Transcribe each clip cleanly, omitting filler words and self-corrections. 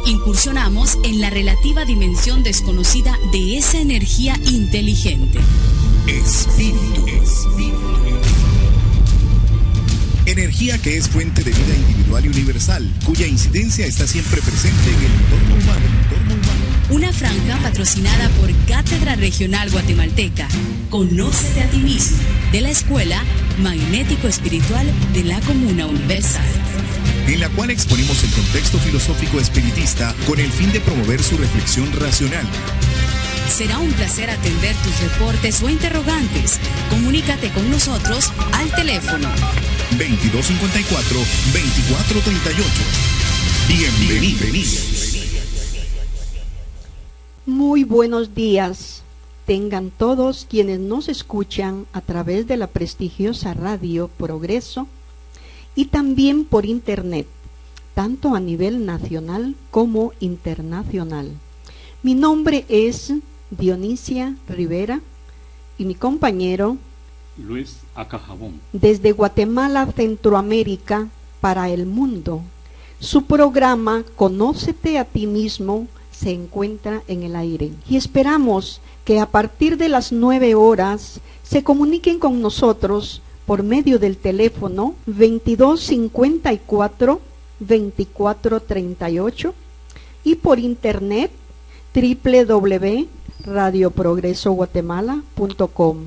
Incursionamos en la relativa dimensión desconocida de esa energía inteligente. Espíritu. Energía que es fuente de vida individual y universal, cuya incidencia está siempre presente en el entorno humano. Una franja patrocinada por Cátedra Regional Guatemalteca, Conócete a ti mismo, de la Escuela Magnético Espiritual de la Comuna Universal, en la cual exponemos el contexto filosófico espiritista con el fin de promover su reflexión racional. Será un placer atender tus reportes o interrogantes. Comunícate con nosotros al teléfono 2254-2438. Bienvenidos. Muy buenos días. Tengan todos quienes nos escuchan a través de la prestigiosa radio Progreso y también por internet, tanto a nivel nacional como internacional. Mi nombre es Dionisia Rivera y mi compañero Luis Acajabón, desde Guatemala, Centroamérica, para el mundo. Su programa Conócete a ti mismo se encuentra en el aire y esperamos que a partir de las 9 horas se comuniquen con nosotros por medio del teléfono 2254-2438 y por internet www.radioprogresoguatemala.com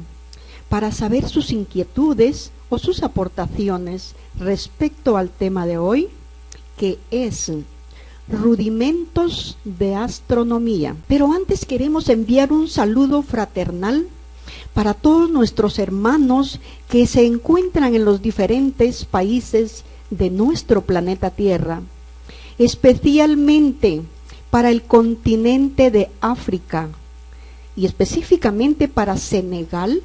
para saber sus inquietudes o sus aportaciones respecto al tema de hoy, que es rudimentos de astronomía. Pero antes queremos enviar un saludo fraternal para todos nuestros hermanos que se encuentran en los diferentes países de nuestro planeta Tierra, especialmente para el continente de África y específicamente para Senegal,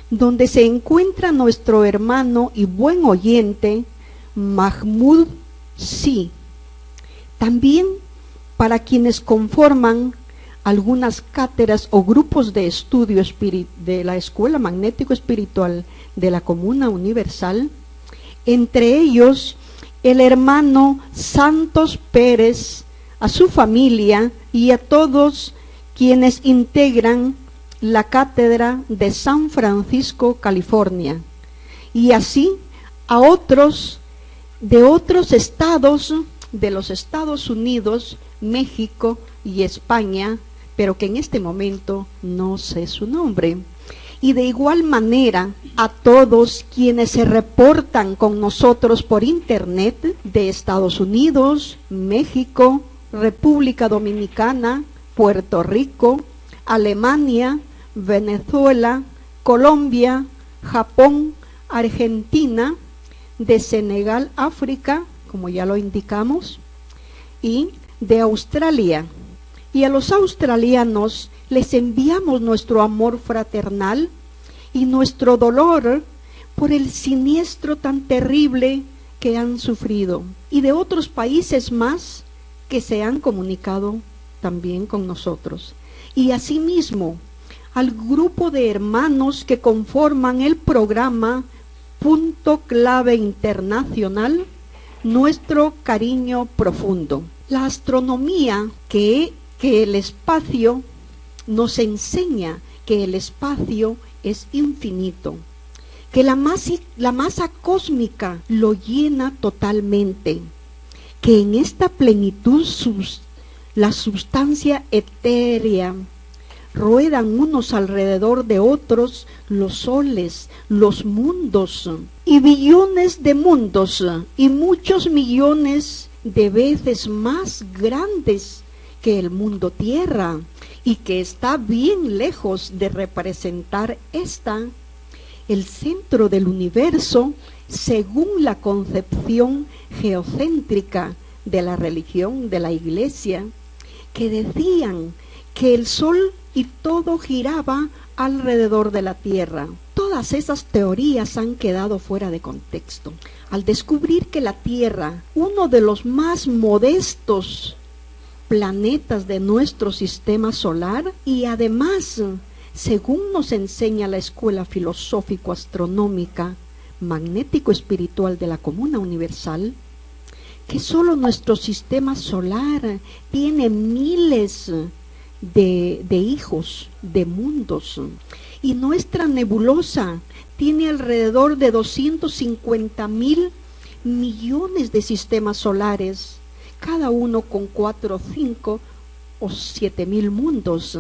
donde se encuentra nuestro hermano y buen oyente Mahmoud Si. También para quienes conforman algunas cátedras o grupos de estudio de la Escuela Magnético Espiritual de la Comuna Universal, entre ellos el hermano Santos Pérez, a su familia y a todos quienes integran la Cátedra de San Francisco, California, y así a otros de otros estados de los Estados Unidos, México y España, pero que en este momento no sé su nombre. Y de igual manera a todos quienes se reportan con nosotros por internet de Estados Unidos, México, República Dominicana, Puerto Rico, Alemania, Venezuela, Colombia, Japón, Argentina, de Senegal, África, como ya lo indicamos, y de Australia. Y a los australianos les enviamos nuestro amor fraternal y nuestro dolor por el siniestro tan terrible que han sufrido, y de otros países más que se han comunicado también con nosotros. Y asimismo al grupo de hermanos que conforman el programa Punto Clave Internacional, nuestro cariño profundo. La astronomía que el espacio nos enseña que el espacio es infinito, que la masa cósmica lo llena totalmente, que en esta plenitud la sustancia etérea ruedan unos alrededor de otros los soles, los mundos y billones de mundos y muchos millones de veces más grandes que el mundo Tierra, y que está bien lejos de representar el centro del universo según la concepción geocéntrica de la religión de la Iglesia, que decían que el Sol y todo giraba alrededor de la Tierra. Todas esas teorías han quedado fuera de contexto al descubrir que la Tierra, uno de los más modestos planetas de nuestro sistema solar, y además, según nos enseña la Escuela Filosófico-Astronómica Magnético Espiritual de la Comuna Universal, que solo nuestro sistema solar tiene miles de hijos, de mundos, y nuestra nebulosa tiene alrededor de 250.000 millones de sistemas solares, cada uno con 4, 5 o 7.000 mundos.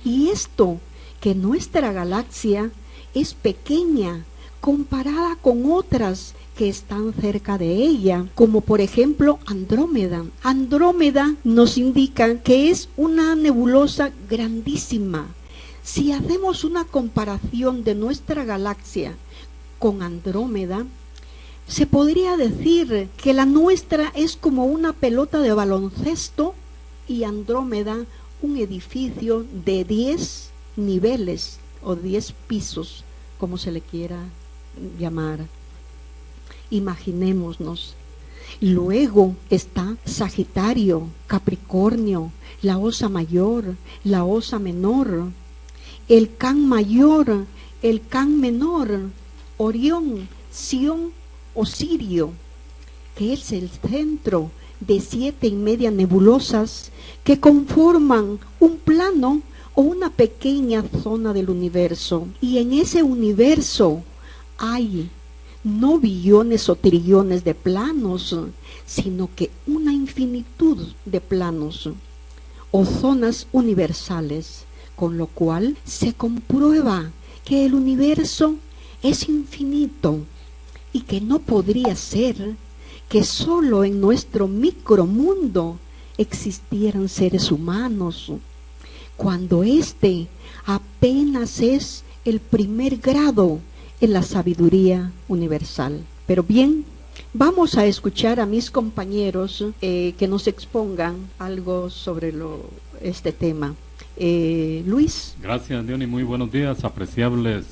Y esto, que nuestra galaxia es pequeña comparada con otras que están cerca de ella, como por ejemplo Andrómeda. Andrómeda nos indica que es una nebulosa grandísima. Si hacemos una comparación de nuestra galaxia con Andrómeda, se podría decir que la nuestra es como una pelota de baloncesto y Andrómeda un edificio de 10 niveles o 10 pisos, como se le quiera llamar. Imaginémonos. Luego está Sagitario, Capricornio, la Osa Mayor, la Osa Menor, el Can Mayor, el Can Menor, Orión, Sión o Sirio, que es el centro de 7,5 nebulosas que conforman un plano o una pequeña zona del universo. Y en ese universo hay no billones o trillones de planos, sino que una infinitud de planos o zonas universales, con lo cual se comprueba que el universo es infinito y que no podría ser que solo en nuestro micromundo existieran seres humanos, cuando este apenas es el primer grado en la sabiduría universal. Pero bien, vamos a escuchar a mis compañeros que nos expongan algo sobre este tema. Luis. Gracias, Diony. Muy buenos días, apreciables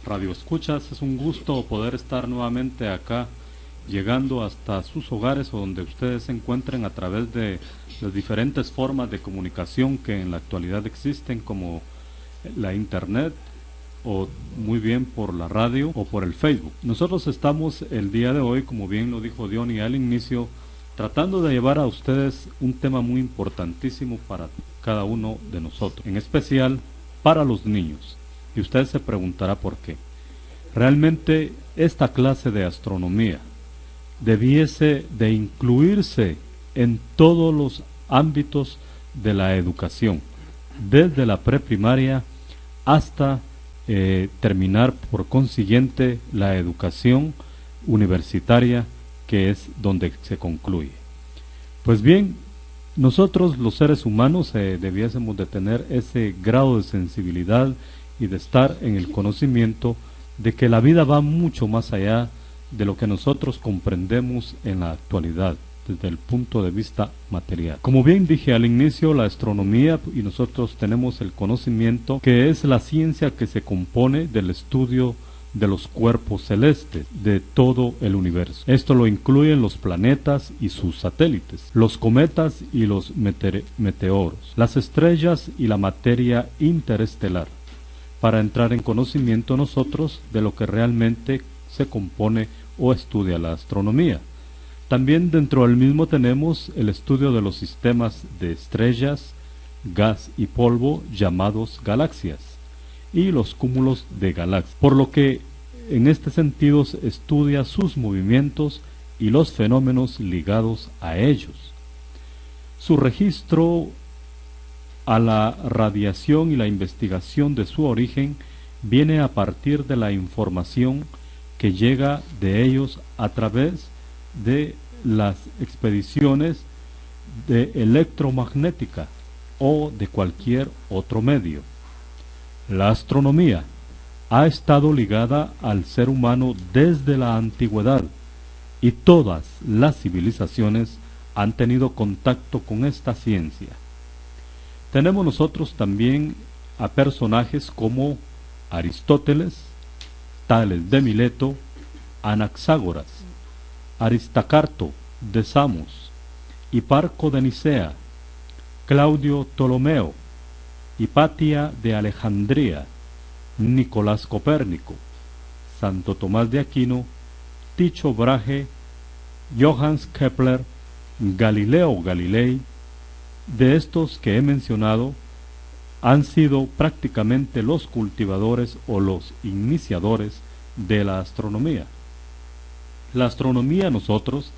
radioescuchas. Es un gusto poder estar nuevamente acá, llegando hasta sus hogares o donde ustedes se encuentren a través de las diferentes formas de comunicación que en la actualidad existen, como la internet, o muy bien por la radio o por el Facebook. Nosotros estamos el día de hoy, como bien lo dijo Diony al inicio, tratando de llevar a ustedes un tema muy importantísimo para cada uno de nosotros, en especial para los niños. Y usted se preguntará por qué. Realmente esta clase de astronomía debiese de incluirse en todos los ámbitos de la educación, desde la preprimaria hasta terminar por consiguiente la educación universitaria, que es donde se concluye. Pues bien, nosotros los seres humanos debiésemos de tener ese grado de sensibilidad y de estar en el conocimiento de que la vida va mucho más allá de lo que nosotros comprendemos en la actualidad, desde el punto de vista material. Como bien dije al inicio, la astronomía, y nosotros tenemos el conocimiento, que es la ciencia que se compone del estudio de los cuerpos celestes de todo el universo. Esto lo incluyen los planetas y sus satélites, los cometas y los meteoros, las estrellas y la materia interestelar, para entrar en conocimiento nosotros de lo que realmente se compone o estudia la astronomía. También dentro del mismo tenemos el estudio de los sistemas de estrellas, gas y polvo llamados galaxias, y los cúmulos de galaxias, por lo que en este sentido se estudia sus movimientos y los fenómenos ligados a ellos. Su registro a la radiación y la investigación de su origen viene a partir de la información que llega de ellos a través de las expediciones de electromagnética o de cualquier otro medio. La astronomía ha estado ligada al ser humano desde la antigüedad y todas las civilizaciones han tenido contacto con esta ciencia. Tenemos nosotros también a personajes como Aristóteles, Tales de Mileto, Anaxágoras, Aristacarto de Samos, Hiparco de Nicea, Claudio Ptolomeo, Hipatia de Alejandría, Nicolás Copérnico, Santo Tomás de Aquino, Tycho Brahe, Johannes Kepler, Galileo Galilei. De estos que he mencionado, han sido prácticamente los cultivadores o los iniciadores de la astronomía. La astronomía nosotros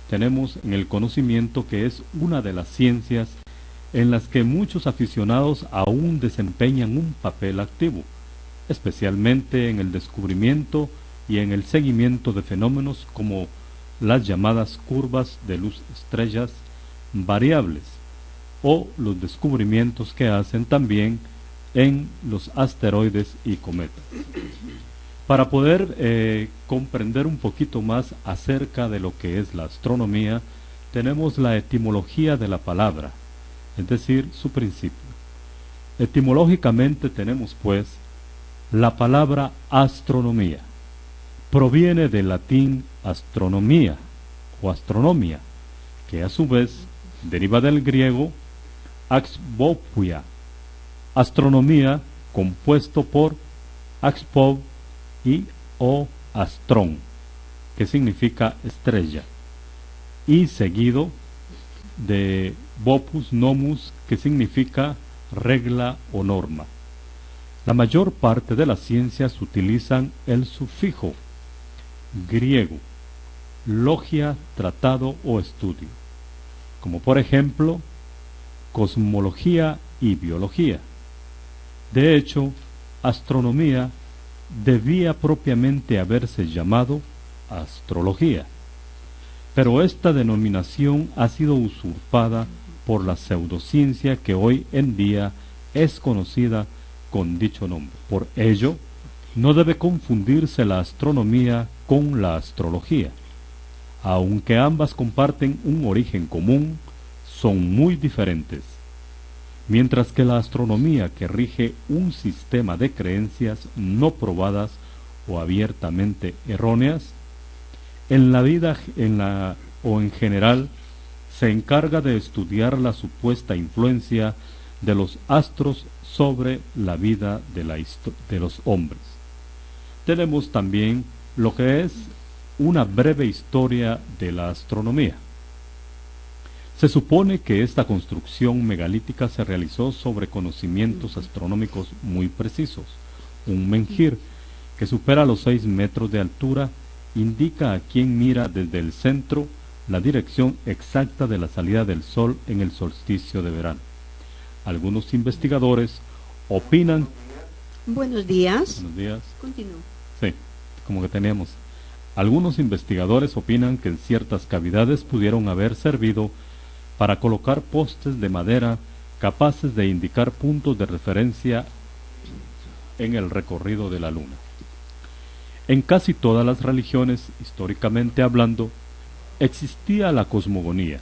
tenemos en el conocimiento que es una de las ciencias en las que muchos aficionados aún desempeñan un papel activo, especialmente en el descubrimiento y en el seguimiento de fenómenos como las llamadas curvas de luz estrellas variables o los descubrimientos que hacen también en los asteroides y cometas. Para poder comprender un poquito más acerca de lo que es la astronomía, tenemos la etimología de la palabra, es decir, su principio. Etimológicamente tenemos pues la palabra astronomía. Proviene del latín astronomía o astronomia, que a su vez deriva del griego axbopia, astronomía compuesto por axpov y o astrón, que significa estrella, y seguido de bopus nomus, que significa regla o norma. La mayor parte de las ciencias utilizan el sufijo griego, logia, tratado o estudio, como por ejemplo cosmología y biología. De hecho, astronomía debía propiamente haberse llamado astrología, pero esta denominación ha sido usurpada por la pseudociencia que hoy en día es conocida con dicho nombre. Por ello, no debe confundirse la astronomía con la astrología. Aunque ambas comparten un origen común, son muy diferentes. Mientras que la astronomía, que rige un sistema de creencias no probadas o abiertamente erróneas, en la vida o en general se encarga de estudiar la supuesta influencia de los astros sobre la vida de los hombres. Tenemos también lo que es una breve historia de la astronomía. Se supone que esta construcción megalítica se realizó sobre conocimientos astronómicos muy precisos. Un menhir que supera los 6 metros de altura indica a quien mira desde el centro la dirección exacta de la salida del sol en el solsticio de verano. Algunos investigadores opinan... Buenos días. Buenos días. Continúo. Sí, como que teníamos. Algunos investigadores opinan que en ciertas cavidades pudieron haber servido para colocar postes de madera capaces de indicar puntos de referencia en el recorrido de la luna. En casi todas las religiones, históricamente hablando, existía la cosmogonía,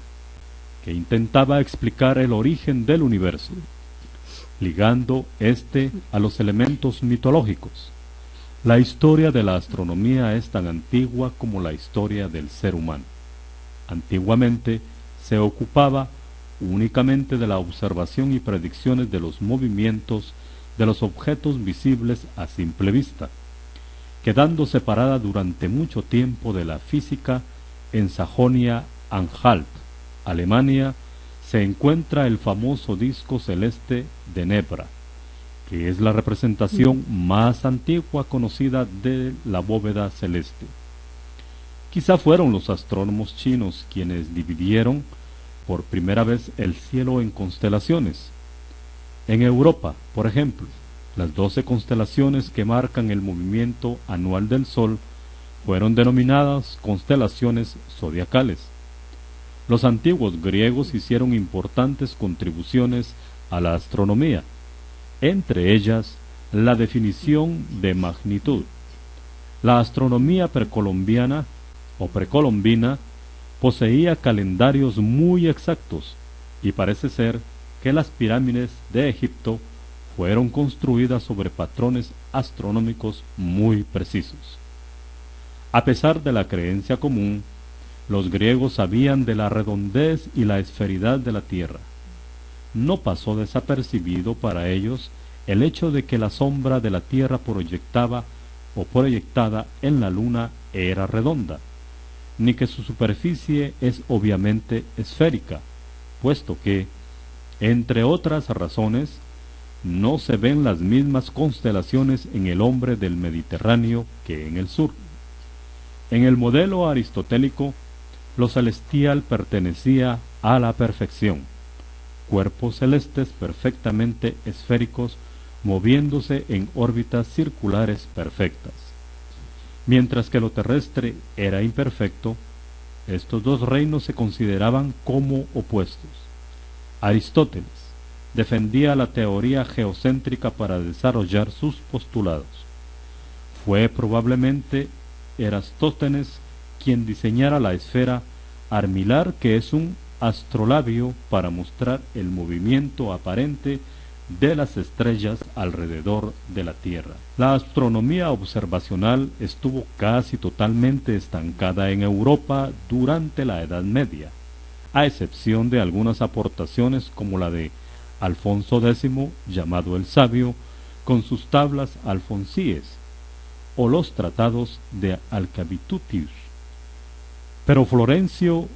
que intentaba explicar el origen del universo, ligando este a los elementos mitológicos. La historia de la astronomía es tan antigua como la historia del ser humano. Antiguamente se ocupaba únicamente de la observación y predicciones de los movimientos de los objetos visibles a simple vista, quedando separada durante mucho tiempo de la física. En Sajonia-Anhalt, Alemania, se encuentra el famoso disco celeste de Nebra, que es la representación más antigua conocida de la bóveda celeste. Quizá fueron los astrónomos chinos quienes dividieron por primera vez el cielo en constelaciones. En Europa, por ejemplo, las 12 constelaciones que marcan el movimiento anual del Sol fueron denominadas constelaciones zodiacales. Los antiguos griegos hicieron importantes contribuciones a la astronomía, entre ellas la definición de magnitud. La astronomía precolombina poseía calendarios muy exactos, y parece ser que las pirámides de Egipto fueron construidas sobre patrones astronómicos muy precisos. A pesar de la creencia común, los griegos sabían de la redondez y la esferidad de la Tierra. No pasó desapercibido para ellos el hecho de que la sombra de la Tierra proyectada en la Luna era redonda. ni que su superficie es obviamente esférica, puesto que, entre otras razones, no se ven las mismas constelaciones en el hombre del Mediterráneo que en el sur. En el modelo aristotélico, lo celestial pertenecía a la perfección, cuerpos celestes perfectamente esféricos moviéndose en órbitas circulares perfectas. Mientras que lo terrestre era imperfecto, estos dos reinos se consideraban como opuestos. Aristóteles defendía la teoría geocéntrica para desarrollar sus postulados. Fue probablemente Eratóstenes quien diseñara la esfera armilar, que es un astrolabio para mostrar el movimiento aparente de las estrellas alrededor de la Tierra. La astronomía observacional estuvo casi totalmente estancada en Europa durante la Edad Media, a excepción de algunas aportaciones como la de Alfonso X, llamado el Sabio, con sus tablas alfonsíes, o los tratados de Alcabitutius. Pero floreció,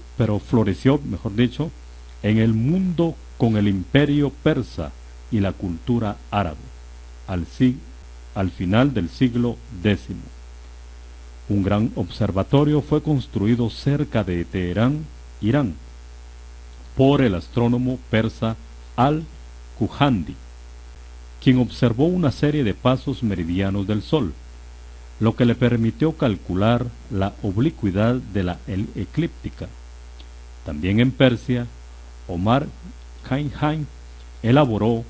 en el mundo con el imperio persa y la cultura árabe, al final del siglo X. Un gran observatorio fue construido cerca de Teherán, Irán, por el astrónomo persa Al-Kuhandi, quien observó una serie de pasos meridianos del Sol, lo que le permitió calcular la oblicuidad de la eclíptica. También en Persia, Omar Khayyam elaboró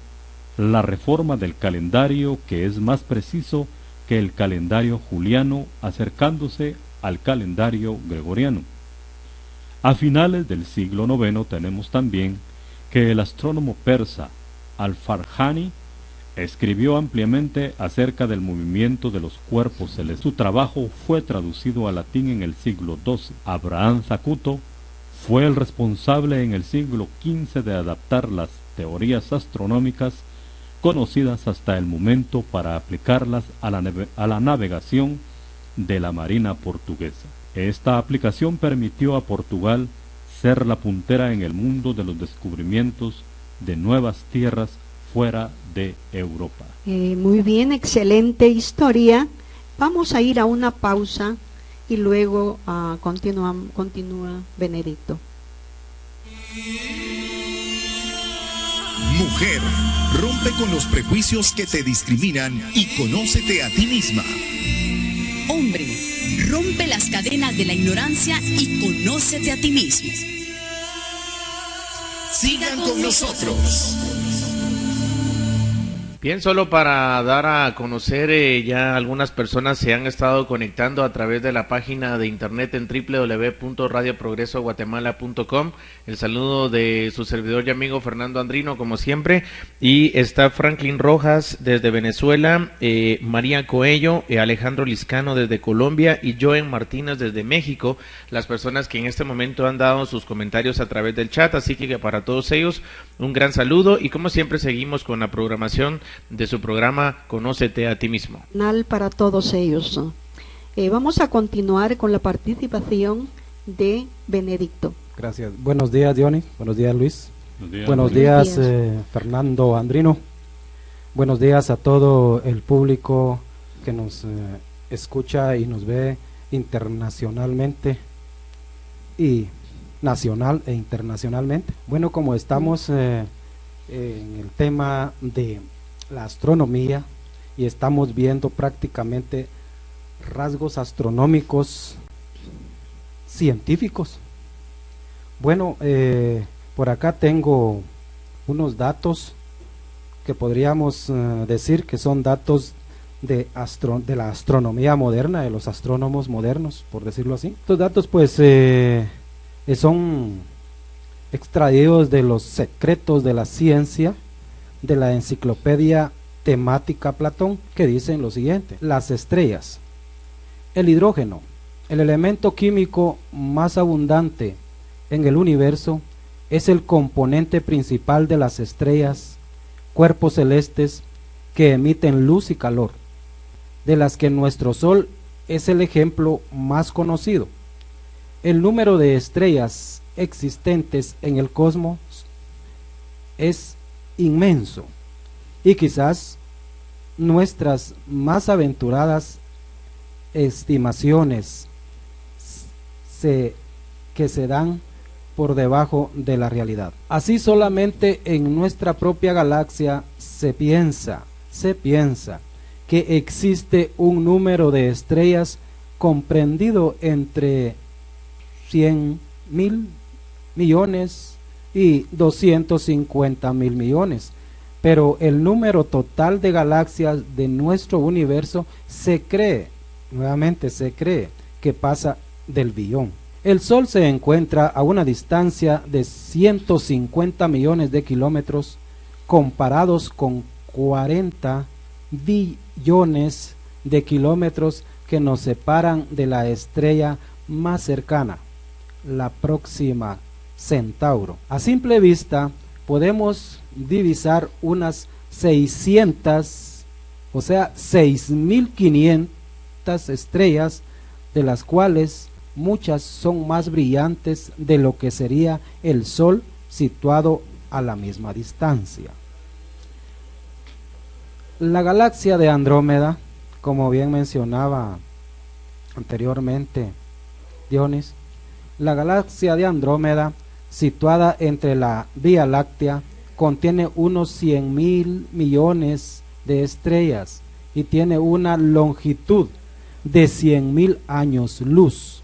la reforma del calendario, que es más preciso que el calendario juliano, acercándose al calendario gregoriano. A finales del siglo IX tenemos también que el astrónomo persa Al-Farjani escribió ampliamente acerca del movimiento de los cuerpos celestes. Su trabajo fue traducido al latín en el siglo XII. Abraham Zacuto fue el responsable en el siglo XV de adaptar las teorías astronómicas conocidas hasta el momento para aplicarlas a la navegación de la marina portuguesa. Esta aplicación permitió a Portugal ser la puntera en el mundo de los descubrimientos de nuevas tierras fuera de Europa. Muy bien, excelente historia. Vamos a ir a una pausa y luego continúa Benedicto. Mujer, rompe con los prejuicios que te discriminan y conócete a ti misma. Hombre, rompe las cadenas de la ignorancia y conócete a ti mismo. Sigan con nosotros. Bien, solo para dar a conocer, ya algunas personas se han estado conectando a través de la página de internet en www.radioprogresoguatemala.com. El saludo de su servidor y amigo Fernando Andrino, como siempre, y está Franklin Rojas desde Venezuela, María Coello, Alejandro Liscano desde Colombia y Joen Martínez desde México, las personas que en este momento han dado sus comentarios a través del chat, así que para todos ellos un gran saludo, y como siempre seguimos con la programación de su programa Conócete a ti mismo. Para todos ellos. Vamos a continuar con la participación de Benedicto. Gracias. Buenos días, Diony. Buenos días, Luis. Buenos días, Fernando Andrino. Buenos días a todo el público que nos escucha y nos ve internacionalmente y nacional e internacionalmente. Bueno, como estamos en el tema de la astronomía y estamos viendo prácticamente rasgos astronómicos científicos. Bueno, por acá tengo unos datos que podríamos decir que son datos de la astronomía moderna, de los astrónomos modernos, por decirlo así. Estos datos pues son extraídos de los secretos de la ciencia, de la enciclopedia temática Platón, que dicen lo siguiente: las estrellas, el hidrógeno, el elemento químico más abundante en el universo, es el componente principal de las estrellas, cuerpos celestes que emiten luz y calor, de las que nuestro Sol es el ejemplo más conocido. El número de estrellas existentes en el cosmos es inmenso y quizás nuestras más aventuradas estimaciones que se dan por debajo de la realidad. Así solamente en nuestra propia galaxia se piensa que existe un número de estrellas comprendido entre 100.000 millones y 250.000 millones, pero el número total de galaxias de nuestro universo se cree que pasa del billón. El Sol se encuentra a una distancia de 150 millones de kilómetros comparados con 40 billones de kilómetros que nos separan de la estrella más cercana, la Próxima Centauro. A simple vista podemos divisar unas 600, o sea 6.500 estrellas, de las cuales muchas son más brillantes de lo que sería el Sol situado a la misma distancia. La galaxia de Andrómeda, como bien mencionaba anteriormente Dionis, la galaxia de Andrómeda, situada entre la Vía Láctea, contiene unos 100.000 millones de estrellas y tiene una longitud de 100.000 años luz,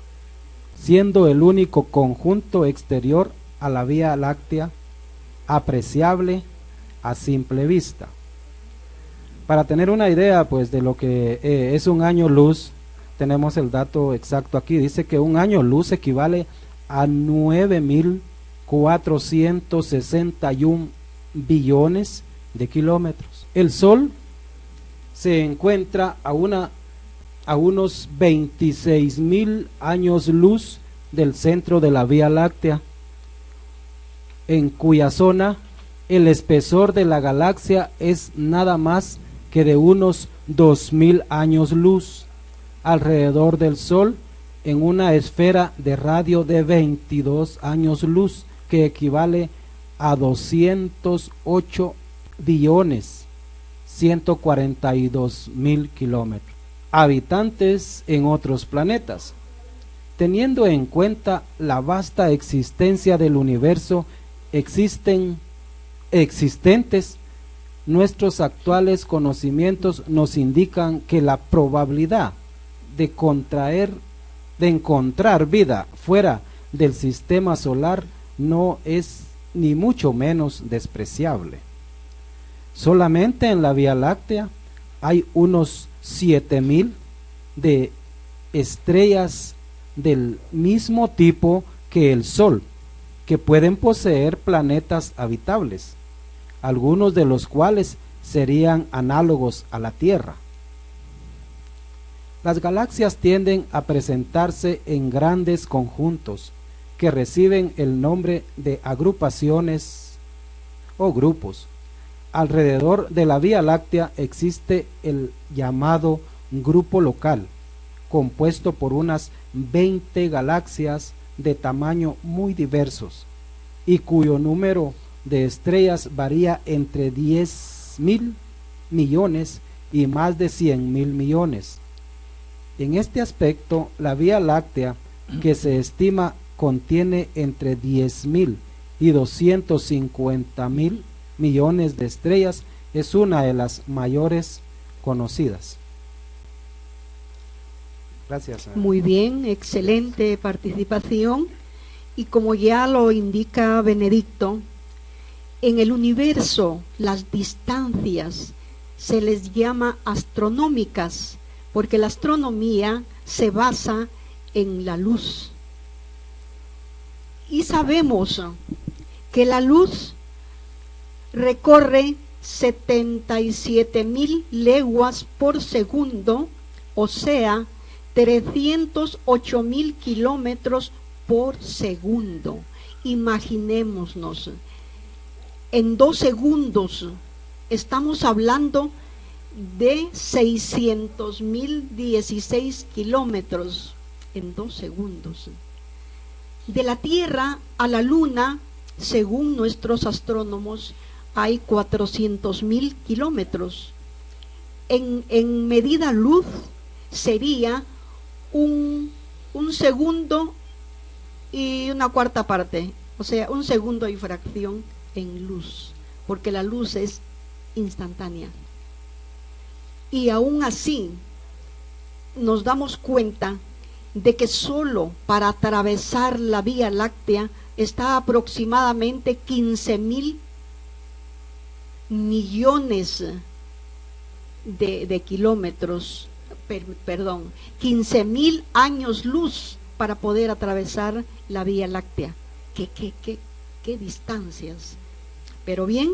siendo el único conjunto exterior a la Vía Láctea apreciable a simple vista. Para tener una idea pues de lo que es un año luz, tenemos el dato exacto aquí. Dice que un año luz equivale a 9.461 billones de kilómetros. El Sol se encuentra a unos 26.000 años luz del centro de la Vía Láctea, en cuya zona el espesor de la galaxia es nada más que de unos 2.000 años luz. Alrededor del Sol, en una esfera de radio de 22 años luz, que equivale a 208 billones 142.000 kilómetros. Habitantes en otros planetas. Teniendo en cuenta la vasta existencia del universo existentes, nuestros actuales conocimientos nos indican que la probabilidad de encontrar vida fuera del sistema solar no es ni mucho menos despreciable. Solamente en la Vía Láctea hay unos 7.000 de estrellas del mismo tipo que el Sol, que pueden poseer planetas habitables, algunos de los cuales serían análogos a la Tierra. Las galaxias tienden a presentarse en grandes conjuntos que reciben el nombre de agrupaciones o grupos. Alrededor de la Vía Láctea existe el llamado grupo local, compuesto por unas 20 galaxias de tamaño muy diversos y cuyo número de estrellas varía entre 10.000 millones y más de 100.000 millones. En este aspecto, la Vía Láctea, que se estima contiene entre 10.000 y 250.000 millones de estrellas, es una de las mayores conocidas. Gracias. Muy bien, excelente participación. Y como ya lo indica Benedicto, en el universo las distancias se les llama astronómicas, porque la astronomía se basa en la luz. Y sabemos que la luz recorre 77.000 leguas por segundo, o sea, 308.000 kilómetros por segundo. Imaginémonos, en 2 segundos estamos hablando de 600.016 kilómetros en 2 segundos. De la Tierra a la Luna, según nuestros astrónomos, hay 400.000 kilómetros. En medida luz sería un segundo y una cuarta parte, o sea, un segundo y fracción en luz, porque la luz es instantánea. Y aún así nos damos cuenta de que solo para atravesar la Vía Láctea está aproximadamente 15.000 millones de kilómetros, 15.000 años luz para poder atravesar la Vía Láctea. ¿Qué distancias? Pero bien,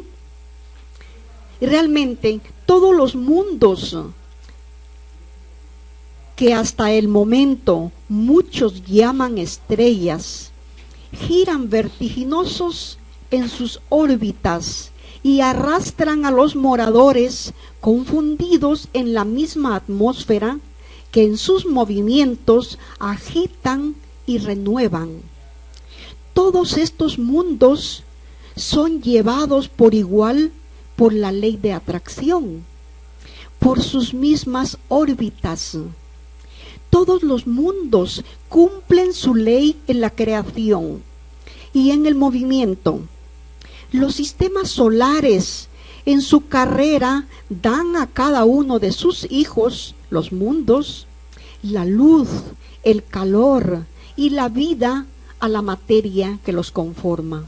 realmente todos los mundos que hasta el momento muchos llaman estrellas, giran vertiginosos en sus órbitas y arrastran a los moradores confundidos en la misma atmósfera que en sus movimientos agitan y renuevan. Todos estos mundos son llevados por igual por la ley de atracción, por sus mismas órbitas. Todos los mundos cumplen su ley en la creación y en el movimiento. Los sistemas solares en su carrera dan a cada uno de sus hijos, los mundos, la luz, el calor y la vida a la materia que los conforma.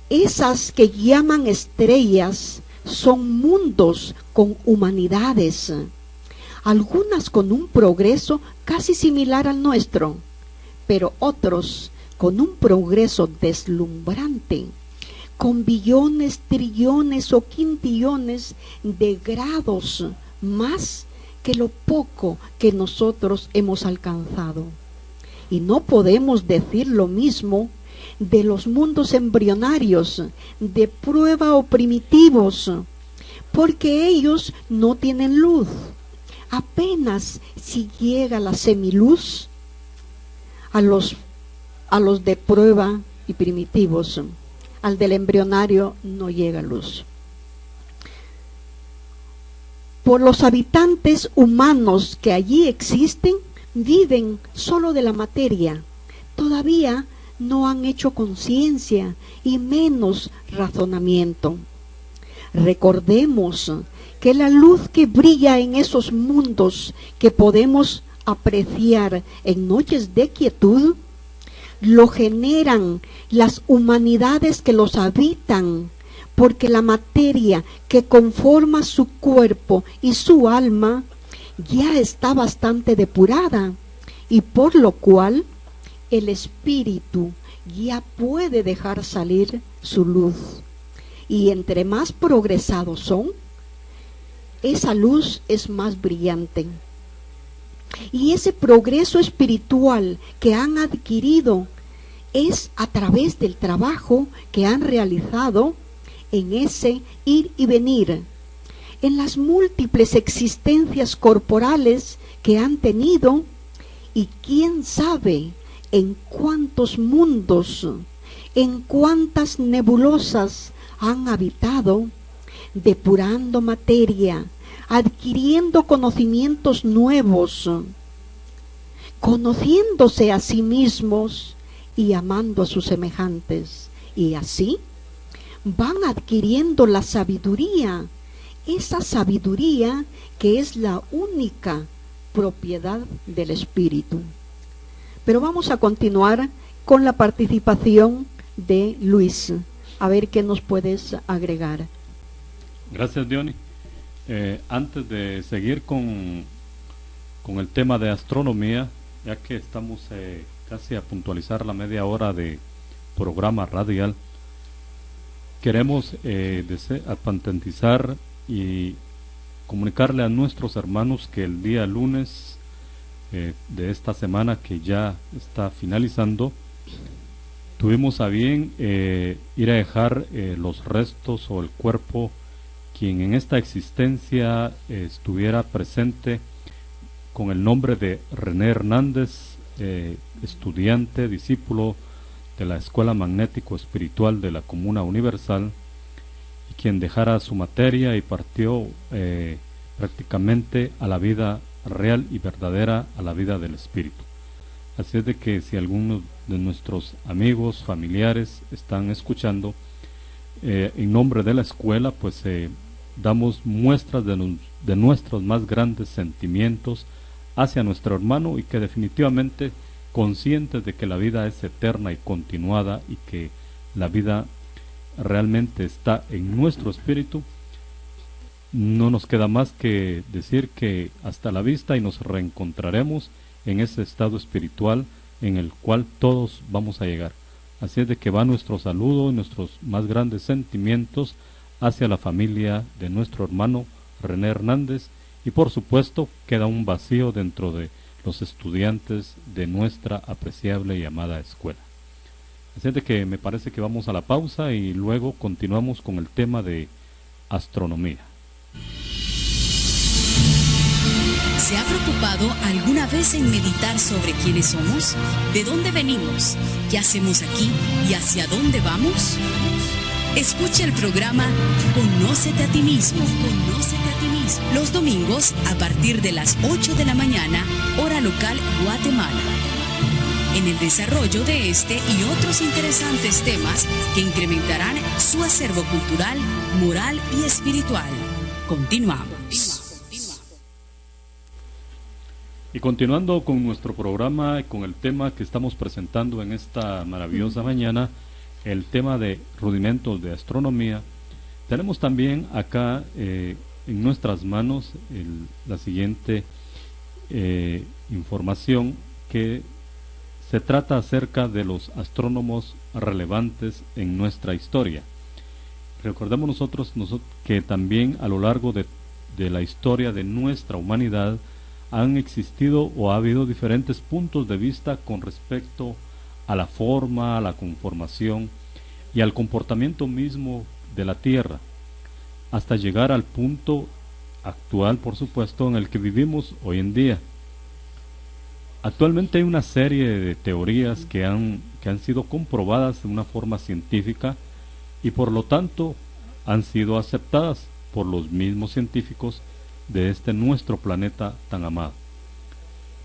Esas que llaman estrellas son mundos con humanidades, algunas con un progreso casi similar al nuestro, pero otros con un progreso deslumbrante, con billones, trillones o quintillones de grados más que lo poco que nosotros hemos alcanzado. Y no podemos decir lo mismo de los mundos embrionarios, de prueba o primitivos, porque ellos no tienen luz. Apenas si llega la semiluz a los de prueba y primitivos, al del embrionario no llega luz. Por los habitantes humanos que allí existen, viven solo de la materia, todavía no han hecho conciencia y menos razonamiento. Recordemos que la luz que brilla en esos mundos que podemos apreciar en noches de quietud, lo generan las humanidades que los habitan, porque la materia que conforma su cuerpo y su alma ya está bastante depurada, y por lo cual el espíritu ya puede dejar salir su luz. Y entre más progresados son, esa luz es más brillante. Y ese progreso espiritual que han adquirido es a través del trabajo que han realizado en ese ir y venir, en las múltiples existencias corporales que han tenido, y quién sabe en cuántos mundos, en cuántas nebulosas han habitado, depurando materia, adquiriendo conocimientos nuevos, conociéndose a sí mismos y amando a sus semejantes, y así van adquiriendo la sabiduría, esa sabiduría que es la única propiedad del espíritu. Pero vamos a continuar con la participación de Luis, a ver qué nos puedes agregar. Gracias, Diony. Antes de seguir con el tema de astronomía, ya que estamos casi a puntualizar la media hora de programa radial, queremos patentizar y comunicarle a nuestros hermanos que el día lunes de esta semana, que ya está finalizando, tuvimos a bien ir a dejar los restos o el cuerpo, quien en esta existencia estuviera presente con el nombre de René Hernández, estudiante, discípulo de la Escuela Magnético Espiritual de la Comuna Universal, y quien dejara su materia y partió prácticamente a la vida real y verdadera, a la vida del Espíritu. Así es de que si algunos de nuestros amigos, familiares están escuchando, en nombre de la escuela, pues damos muestras de nuestros más grandes sentimientos hacia nuestro hermano, y que definitivamente, conscientes de que la vida es eterna y continuada y que la vida realmente está en nuestro espíritu, no nos queda más que decir que hasta la vista, y nos reencontraremos en ese estado espiritual en el cual todos vamos a llegar. Así es de que va nuestro saludo y nuestros más grandes sentimientos hacia la familia de nuestro hermano René Hernández, y por supuesto queda un vacío dentro de los estudiantes de nuestra apreciable y amada escuela. Así es de que me parece que vamos a la pausa y luego continuamos con el tema de astronomía. ¿Se ha preocupado alguna vez en meditar sobre quiénes somos? ¿De dónde venimos? ¿Qué hacemos aquí? ¿Y hacia dónde vamos? Escucha el programa Conócete a ti mismo. Conócete a ti mismo. Los domingos a partir de las 8 de la mañana, hora local Guatemala. En el desarrollo de este y otros interesantes temas que incrementarán su acervo cultural, moral y espiritual. Continuamos. Y continuando con nuestro programa y con el tema que estamos presentando en esta maravillosa mañana, el tema de rudimentos de astronomía, tenemos también acá en nuestras manos la siguiente información, que se trata acerca de los astrónomos relevantes en nuestra historia. Recordemos nosotros que también a lo largo de la historia de nuestra humanidad han existido o ha habido diferentes puntos de vista con respecto a la forma, a la conformación y al comportamiento mismo de la Tierra, hasta llegar al punto actual, por supuesto, en el que vivimos hoy en día. Actualmente hay una serie de teorías que han sido comprobadas de una forma científica y por lo tanto han sido aceptadas por los mismos científicos de este nuestro planeta tan amado.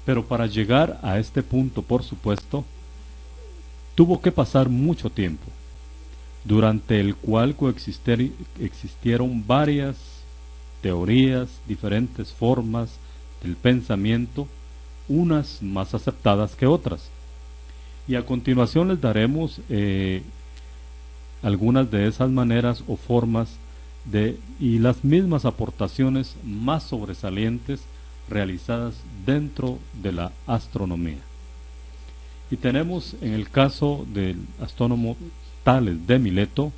Pero para llegar a este punto, por supuesto, tuvo que pasar mucho tiempo, durante el cual existieron varias teorías, diferentes formas del pensamiento, unas más aceptadas que otras. Y a continuación les daremos algunas de esas maneras o formas y las mismas aportaciones más sobresalientes realizadas dentro de la astronomía. Y tenemos en el caso del astrónomo Tales de Mileto,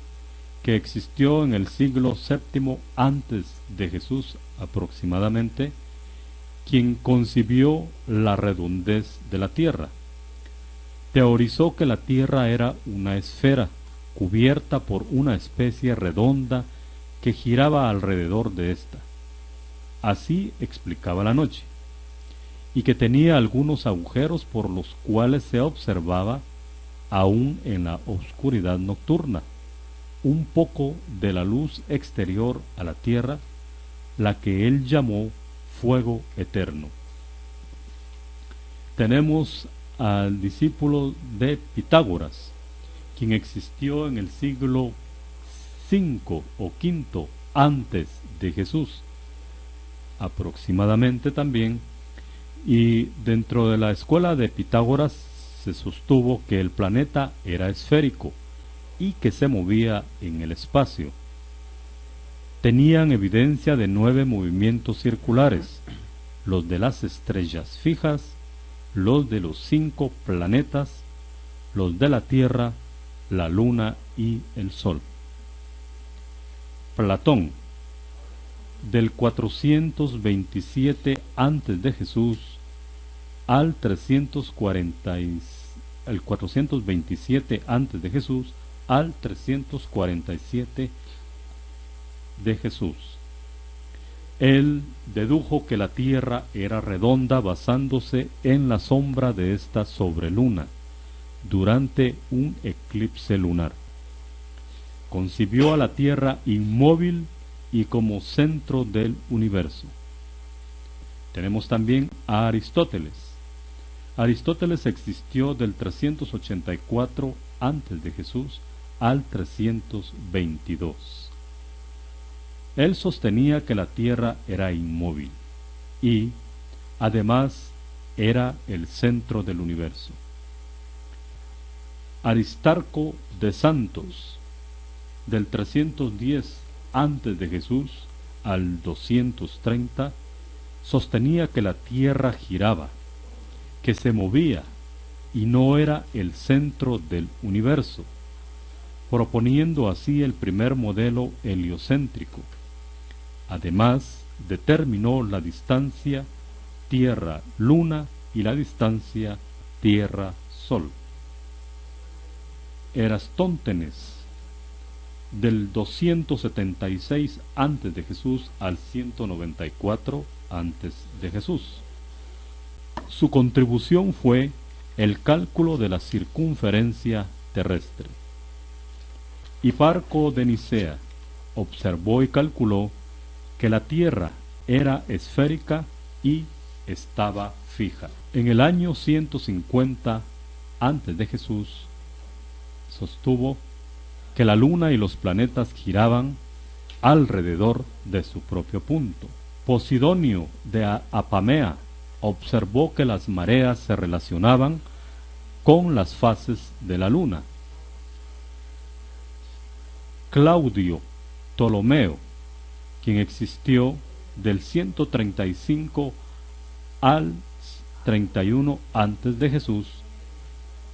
que existió en el siglo VII antes de Jesús aproximadamente, quien concibió la redondez de la Tierra. Teorizó que la Tierra era una esfera cubierta por una especie redonda que giraba alrededor de ésta. Así explicaba la noche, y que tenía algunos agujeros por los cuales se observaba, aún en la oscuridad nocturna, un poco de la luz exterior a la Tierra, la que él llamó fuego eterno. Tenemos al discípulo de Pitágoras, quien existió en el siglo V o V antes de Jesús, aproximadamente también, y dentro de la escuela de Pitágoras se sostuvo que el planeta era esférico y que se movía en el espacio. Tenían evidencia de 9 movimientos circulares, los de las estrellas fijas, los de los 5 planetas, los de la Tierra, la Luna y el Sol. Platón, del 427 antes de Jesús al 427 antes de Jesús al 347 de Jesús. Él dedujo que la Tierra era redonda basándose en la sombra de esta sobreluna durante un eclipse lunar. Concibió a la Tierra inmóvil y como centro del universo. Tenemos también a Aristóteles. Aristóteles existió del 384 antes de Jesús al 322. Él sostenía que la Tierra era inmóvil y, además, era el centro del universo. Aristarco de Santos, del 310 antes de Jesús al 230, sostenía que la Tierra giraba, que se movía y no era el centro del universo, proponiendo así el primer modelo heliocéntrico. Además, determinó la distancia Tierra-Luna y la distancia Tierra-Sol. Erastótenes, del 276 antes de Jesús al 194 antes de Jesús. Su contribución fue el cálculo de la circunferencia terrestre. Hiparco de Nicea observó y calculó que la Tierra era esférica y estaba fija. En el año 150 antes de Jesús sostuvo que la Luna y los planetas giraban alrededor de su propio punto. Posidonio de Apamea observó que las mareas se relacionaban con las fases de la Luna. Claudio Ptolomeo, quien existió del 135 al 31 antes de Jesús,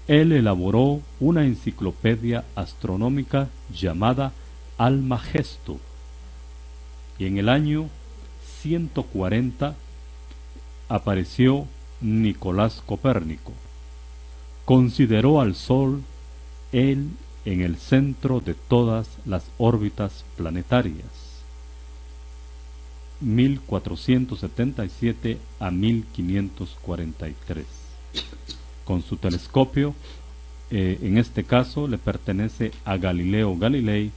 él elaboró una enciclopedia astronómica llamada Almagesto, y en el año 140 apareció Nicolás Copérnico. Consideró al Sol él en el centro de todas las órbitas planetarias. 1477 a 1543. Con su telescopio, en este caso le pertenece a Galileo Galilei,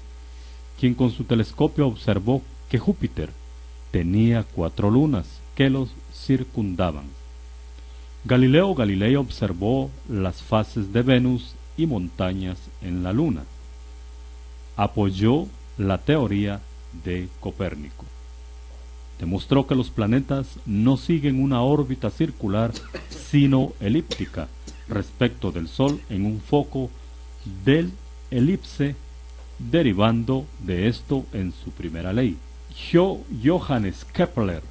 quien con su telescopio observó que Júpiter tenía 4 lunas que los circundaban. Galileo Galilei observó las fases de Venus y montañas en la Luna. Apoyó la teoría de Copérnico. Demostró que los planetas no siguen una órbita circular, sino elíptica, respecto del Sol en un foco del elipse, derivando de esto en su primera ley. Johannes Kepler.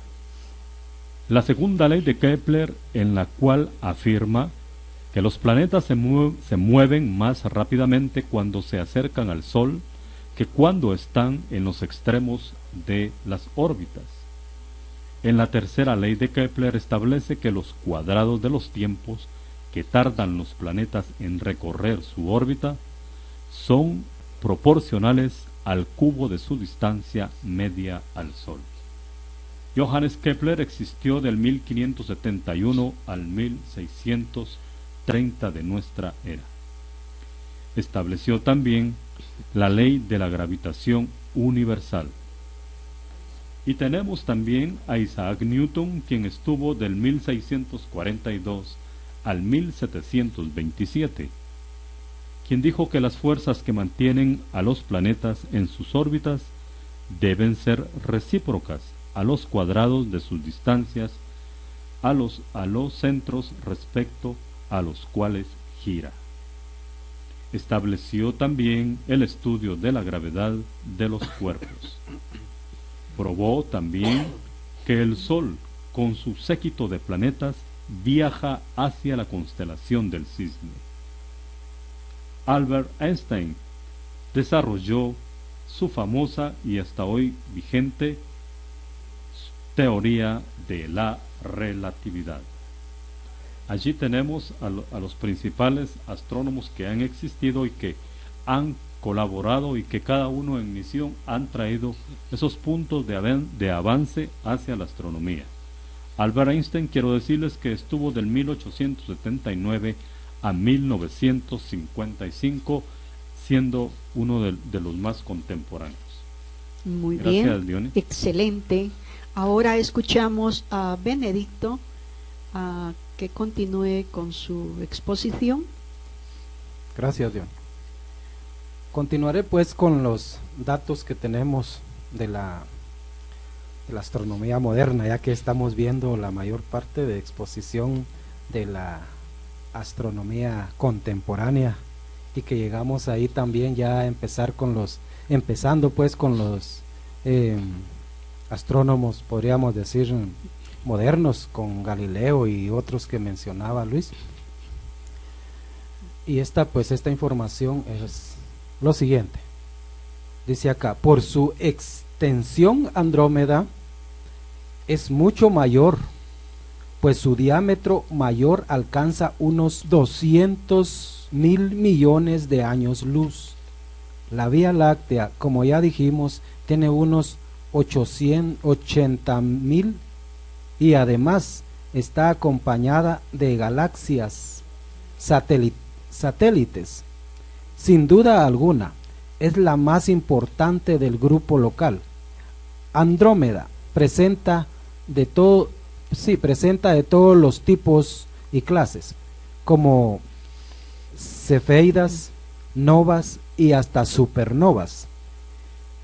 La segunda ley de Kepler, en la cual afirma que los planetas se mueven más rápidamente cuando se acercan al Sol que cuando están en los extremos de las órbitas. En la tercera ley de Kepler establece que los cuadrados de los tiempos que tardan los planetas en recorrer su órbita son proporcionales al cubo de su distancia media al Sol. Johannes Kepler existió del 1571 al 1630 de nuestra era. Estableció también la ley de la gravitación universal. Y tenemos también a Isaac Newton, quien estuvo del 1642 al 1727, quien dijo que las fuerzas que mantienen a los planetas en sus órbitas deben ser recíprocas a los cuadrados de sus distancias a los centros respecto a los cuales gira. Estableció también el estudio de la gravedad de los cuerpos. Probó también que el Sol, con su séquito de planetas, viaja hacia la constelación del Cisne. Albert Einstein desarrolló su famosa y hasta hoy vigente teoría de la relatividad. Allí tenemos a los principales astrónomos que han existido y que han colaborado y que cada uno en misión han traído esos puntos de avance hacia la astronomía. Albert Einstein, quiero decirles que estuvo del 1879 a 1955, siendo uno de los más contemporáneos. Muy Gracias, bien, Diony. excelente. Ahora escuchamos a Benedicto que continúe con su exposición. Gracias, Diony. Continuaré pues con los datos que tenemos de la astronomía moderna, ya que estamos viendo la mayor parte de exposición de la astronomía contemporánea, y que llegamos ahí también ya a empezando pues con los astrónomos, podríamos decir, modernos, con Galileo y otros que mencionaba Luis. Y esta información es lo siguiente. Dice acá: por su extensión, Andrómeda es mucho mayor, pues su diámetro mayor alcanza unos 200.000 millones de años luz. La Vía Láctea, como ya dijimos, tiene unos 880.000 y además está acompañada de galaxias satélites. Sin duda alguna, es la más importante del grupo local. Andrómeda presenta de todos los tipos y clases, como cefeidas, novas y hasta supernovas,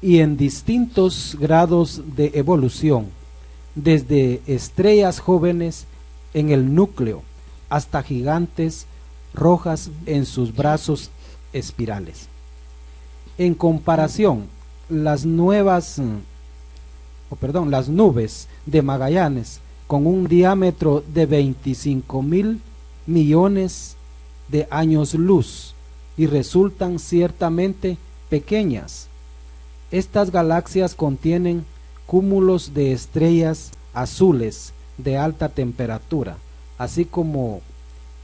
y en distintos grados de evolución, desde estrellas jóvenes en el núcleo hasta gigantes rojas en sus brazos espirales. En comparación, las nubes de Magallanes, con un diámetro de 25.000 millones de años luz, y resultan ciertamente pequeñas. Estas galaxias contienen cúmulos de estrellas azules de alta temperatura, así como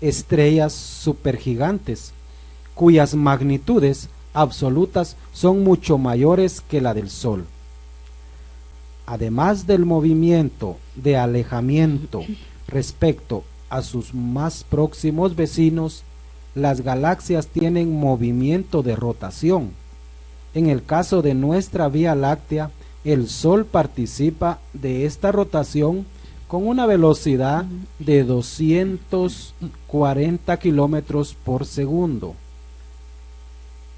estrellas supergigantes, cuyas magnitudes absolutas son mucho mayores que la del Sol. Además del movimiento de alejamiento respecto a sus más próximos vecinos, las galaxias tienen movimiento de rotación. En el caso de nuestra Vía Láctea, el Sol participa de esta rotación con una velocidad de 240 kilómetros por segundo.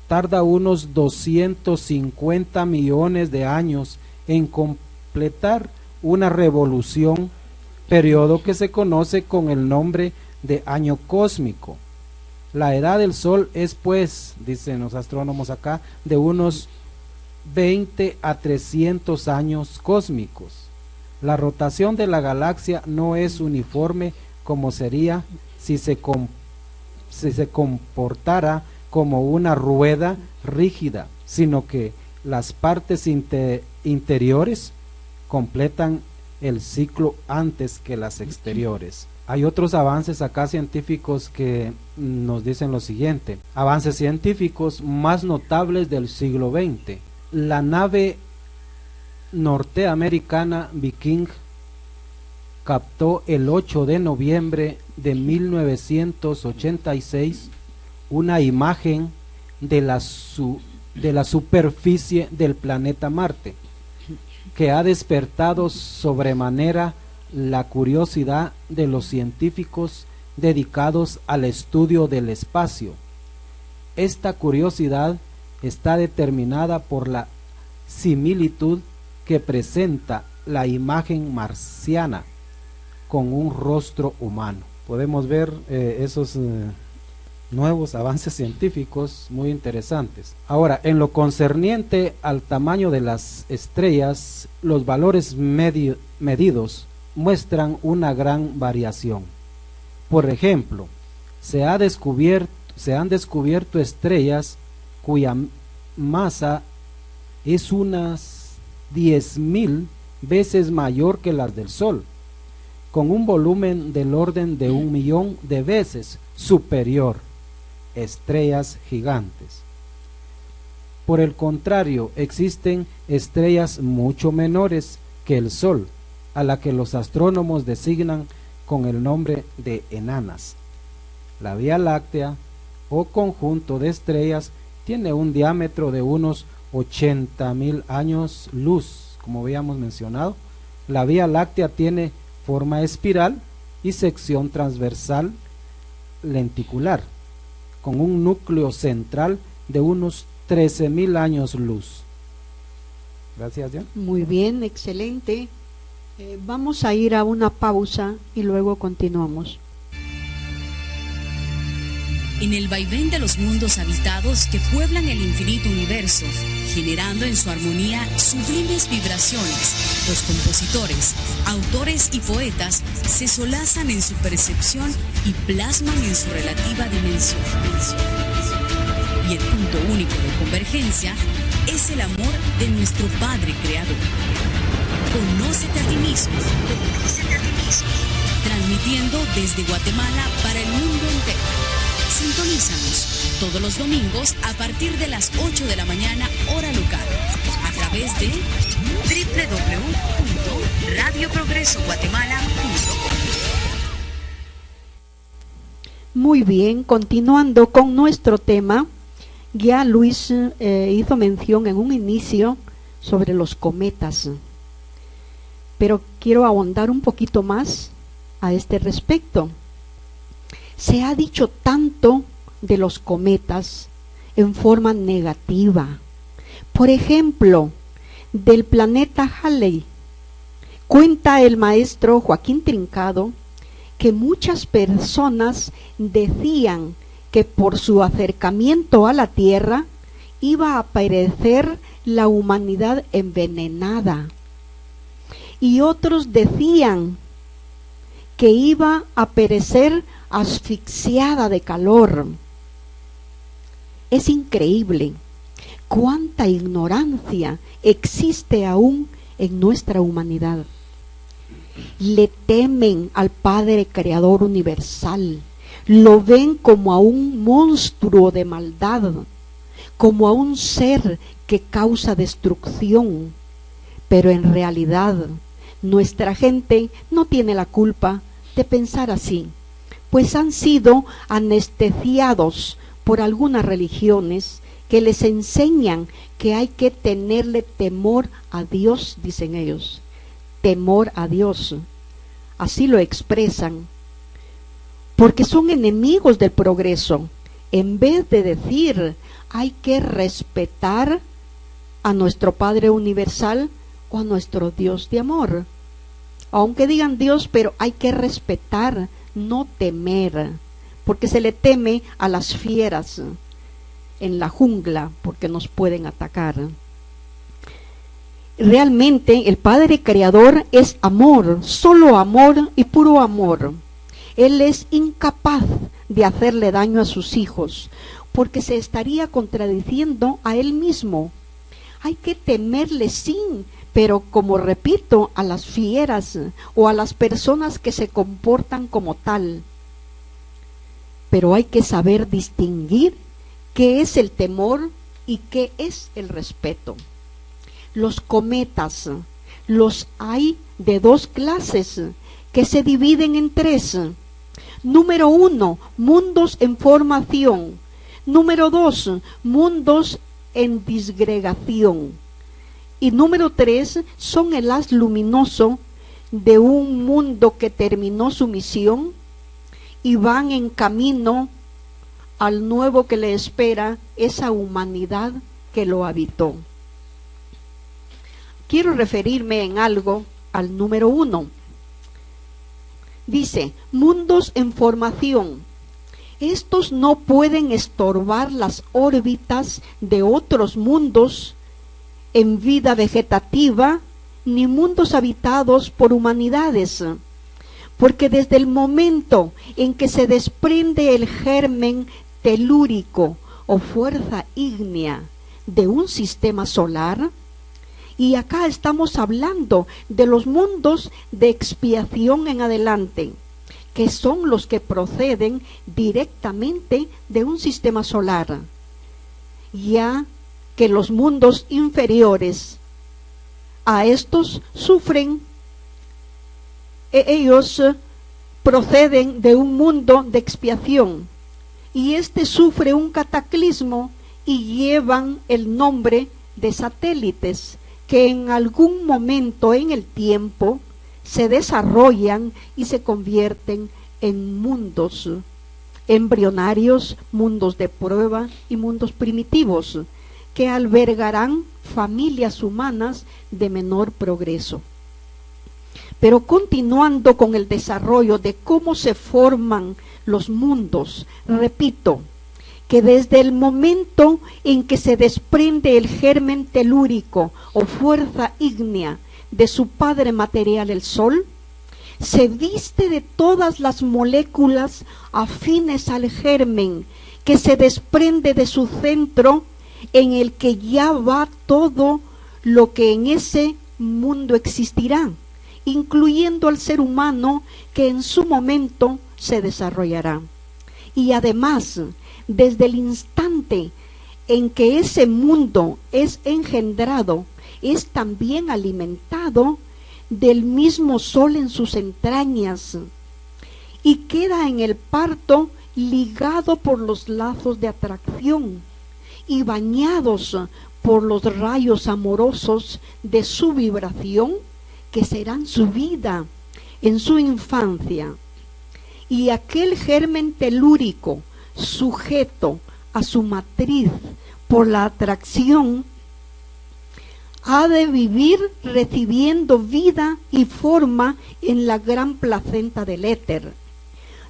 Tarda unos 250 millones de años en completar una revolución, periodo que se conoce con el nombre de año cósmico. La edad del Sol es, pues, dicen los astrónomos acá, de unos 20 a 300 años cósmicos. La rotación de la galaxia no es uniforme como sería si se comportara como una rueda rígida, sino que las partes interiores completan el ciclo antes que las exteriores. Hay otros avances acá científicos que nos dicen lo siguiente: avances científicos más notables del siglo XX. La nave norteamericana Viking captó el 8 de noviembre de 1986 una imagen de la superficie del planeta Marte, que ha despertado sobremanera la curiosidad de los científicos dedicados al estudio del espacio. Esta curiosidad está determinada por la similitud que presenta la imagen marciana con un rostro humano. Podemos ver esos nuevos avances científicos muy interesantes. Ahora, en lo concerniente al tamaño de las estrellas, los valores medidos muestran una gran variación. Por ejemplo, se han descubierto estrellas cuya masa es unas 10.000 veces mayor que las del Sol, con un volumen del orden de 1 millón de veces superior. Estrellas gigantes. Por el contrario, existen estrellas mucho menores que el Sol, a la que los astrónomos designan con el nombre de enanas. La Vía Láctea, o conjunto de estrellas, tiene un diámetro de unos 80.000 años luz, como habíamos mencionado. La Vía Láctea tiene forma espiral y sección transversal lenticular, con un núcleo central de unos 13.000 años luz. Gracias, Diana. Muy bien, excelente. Vamos a ir a una pausa y luego continuamos. En el vaivén de los mundos habitados que pueblan el infinito universo, generando en su armonía sublimes vibraciones, los compositores, autores y poetas se solazan en su percepción y plasman en su relativa dimensión. Y el punto único de convergencia es el amor de nuestro Padre Creador. Conócete a ti mismo. Transmitiendo desde Guatemala para el mundo entero. Sintonízanos todos los domingos a partir de las 8 de la mañana, hora local, a través de www.radioprogresoguatemala.com. Muy bien, continuando con nuestro tema, ya Luis hizo mención en un inicio sobre los cometas, pero quiero ahondar un poquito más a este respecto. Se ha dicho tanto de los cometas en forma negativa. Por ejemplo, del planeta Halley, cuenta el maestro Joaquín Trincado que muchas personas decían que por su acercamiento a la Tierra iba a perecer la humanidad envenenada. Y otros decían que iba a perecer asfixiada de calor. Es increíble cuánta ignorancia existe aún en nuestra humanidad. Le temen al Padre Creador universal, lo ven como a un monstruo de maldad, como a un ser que causa destrucción, pero en realidad nuestra gente no tiene la culpa de pensar así, pues han sido anestesiados por algunas religiones que les enseñan que hay que tenerle temor a Dios, dicen ellos, temor a Dios, así lo expresan, porque son enemigos del progreso, en vez de decir hay que respetar a nuestro Padre Universal o a nuestro Dios de amor. Aunque digan Dios, pero hay que respetar, no temer, porque se le teme a las fieras en la jungla, porque nos pueden atacar. Realmente el Padre Creador es amor, solo amor y puro amor. Él es incapaz de hacerle daño a sus hijos, porque se estaría contradiciendo a Él mismo. Hay que temerle, sí, pero como repito, a las fieras o a las personas que se comportan como tal. Pero hay que saber distinguir qué es el temor y qué es el respeto. Los cometas los hay de dos clases que se dividen en tres. Número 1, mundos en formación. Número 2, mundos en disgregación. Y número 3, son el haz luminoso de un mundo que terminó su misión y van en camino al nuevo que le espera esa humanidad que lo habitó. Quiero referirme en algo al número 1. Dice, mundos en formación. Estos no pueden estorbar las órbitas de otros mundos en vida vegetativa, ni mundos habitados por humanidades, porque desde el momento en que se desprende el germen telúrico o fuerza ígnea de un sistema solar, y acá estamos hablando de los mundos de expiación en adelante, que son los que proceden directamente de un sistema solar. Ya que los mundos inferiores a estos sufren, ellos proceden de un mundo de expiación, y este sufre un cataclismo y llevan el nombre de satélites, que en algún momento en el tiempo se desarrollan y se convierten en mundos embrionarios, mundos de prueba y mundos primitivos, que albergarán familias humanas de menor progreso. Pero continuando con el desarrollo de cómo se forman los mundos, repito, que desde el momento en que se desprende el germen telúrico o fuerza ígnea de su padre material, el Sol, se viste de todas las moléculas afines al germen que se desprende de su centro, en el que ya va todo lo que en ese mundo existirá, incluyendo al ser humano que en su momento se desarrollará. Y además, desde el instante en que ese mundo es engendrado, es también alimentado del mismo Sol en sus entrañas, y queda en el parto ligado por los lazos de atracción y bañados por los rayos amorosos de su vibración, que serán su vida en su infancia. Y aquel germen telúrico, sujeto a su matriz por la atracción, ha de vivir recibiendo vida y forma en la gran placenta del éter,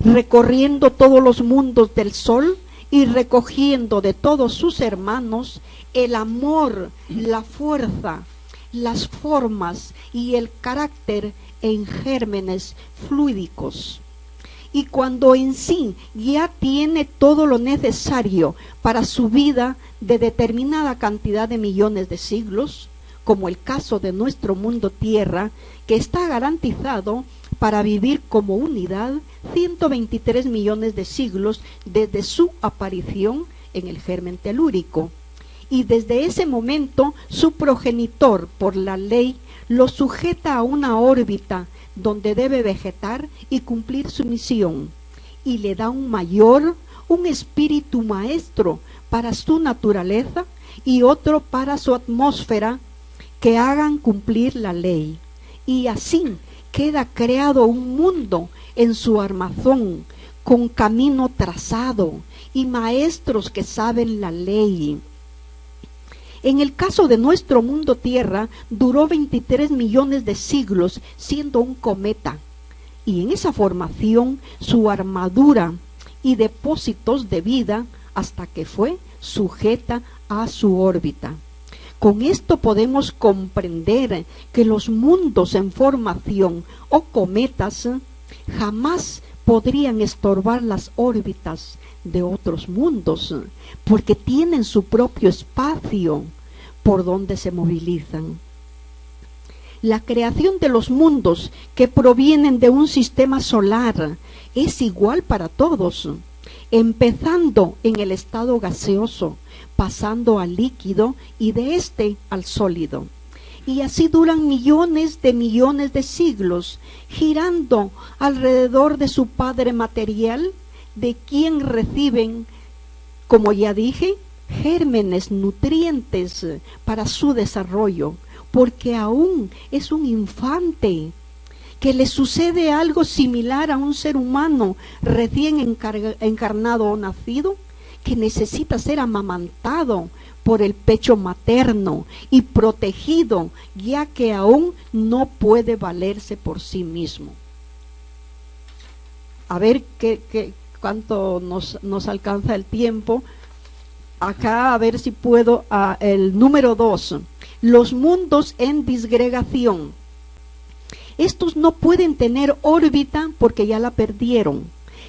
recorriendo todos los mundos del Sol y recogiendo de todos sus hermanos el amor, la fuerza, las formas y el carácter en gérmenes fluídicos. Y cuando en sí ya tiene todo lo necesario para su vida de determinada cantidad de millones de siglos, como el caso de nuestro mundo Tierra, que está garantizado para vivir como unidad 123 millones de siglos desde su aparición en el germen telúrico. Y desde ese momento su progenitor, por la ley, lo sujeta a una órbita donde debe vegetar y cumplir su misión, y le da un espíritu maestro para su naturaleza y otro para su atmósfera, que hagan cumplir la ley. Y así queda creado un mundo en su armazón, con camino trazado y maestros que saben la ley. En el caso de nuestro mundo Tierra, duró 23 millones de siglos siendo un cometa, y en esa formación su armadura y depósitos de vida hasta que fue sujeta a su órbita. Con esto podemos comprender que los mundos en formación o cometas jamás podrían estorbar las órbitas de otros mundos, porque tienen su propio espacio por donde se movilizan. La creación de los mundos que provienen de un sistema solar es igual para todos, empezando en el estado gaseoso, pasando al líquido y de este al sólido. Y así duran millones de siglos, girando alrededor de su padre material, de quien reciben, como ya dije, gérmenes nutrientes para su desarrollo, porque aún es un infante, que le sucede algo similar a un ser humano recién encarnado o nacido, que necesita ser amamantado por el pecho materno y protegido, ya que aún no puede valerse por sí mismo. A ver cuánto nos alcanza el tiempo. Acá a ver si puedo, el número 2, los mundos en disgregación. Estos no pueden tener órbita porque ya la perdieron.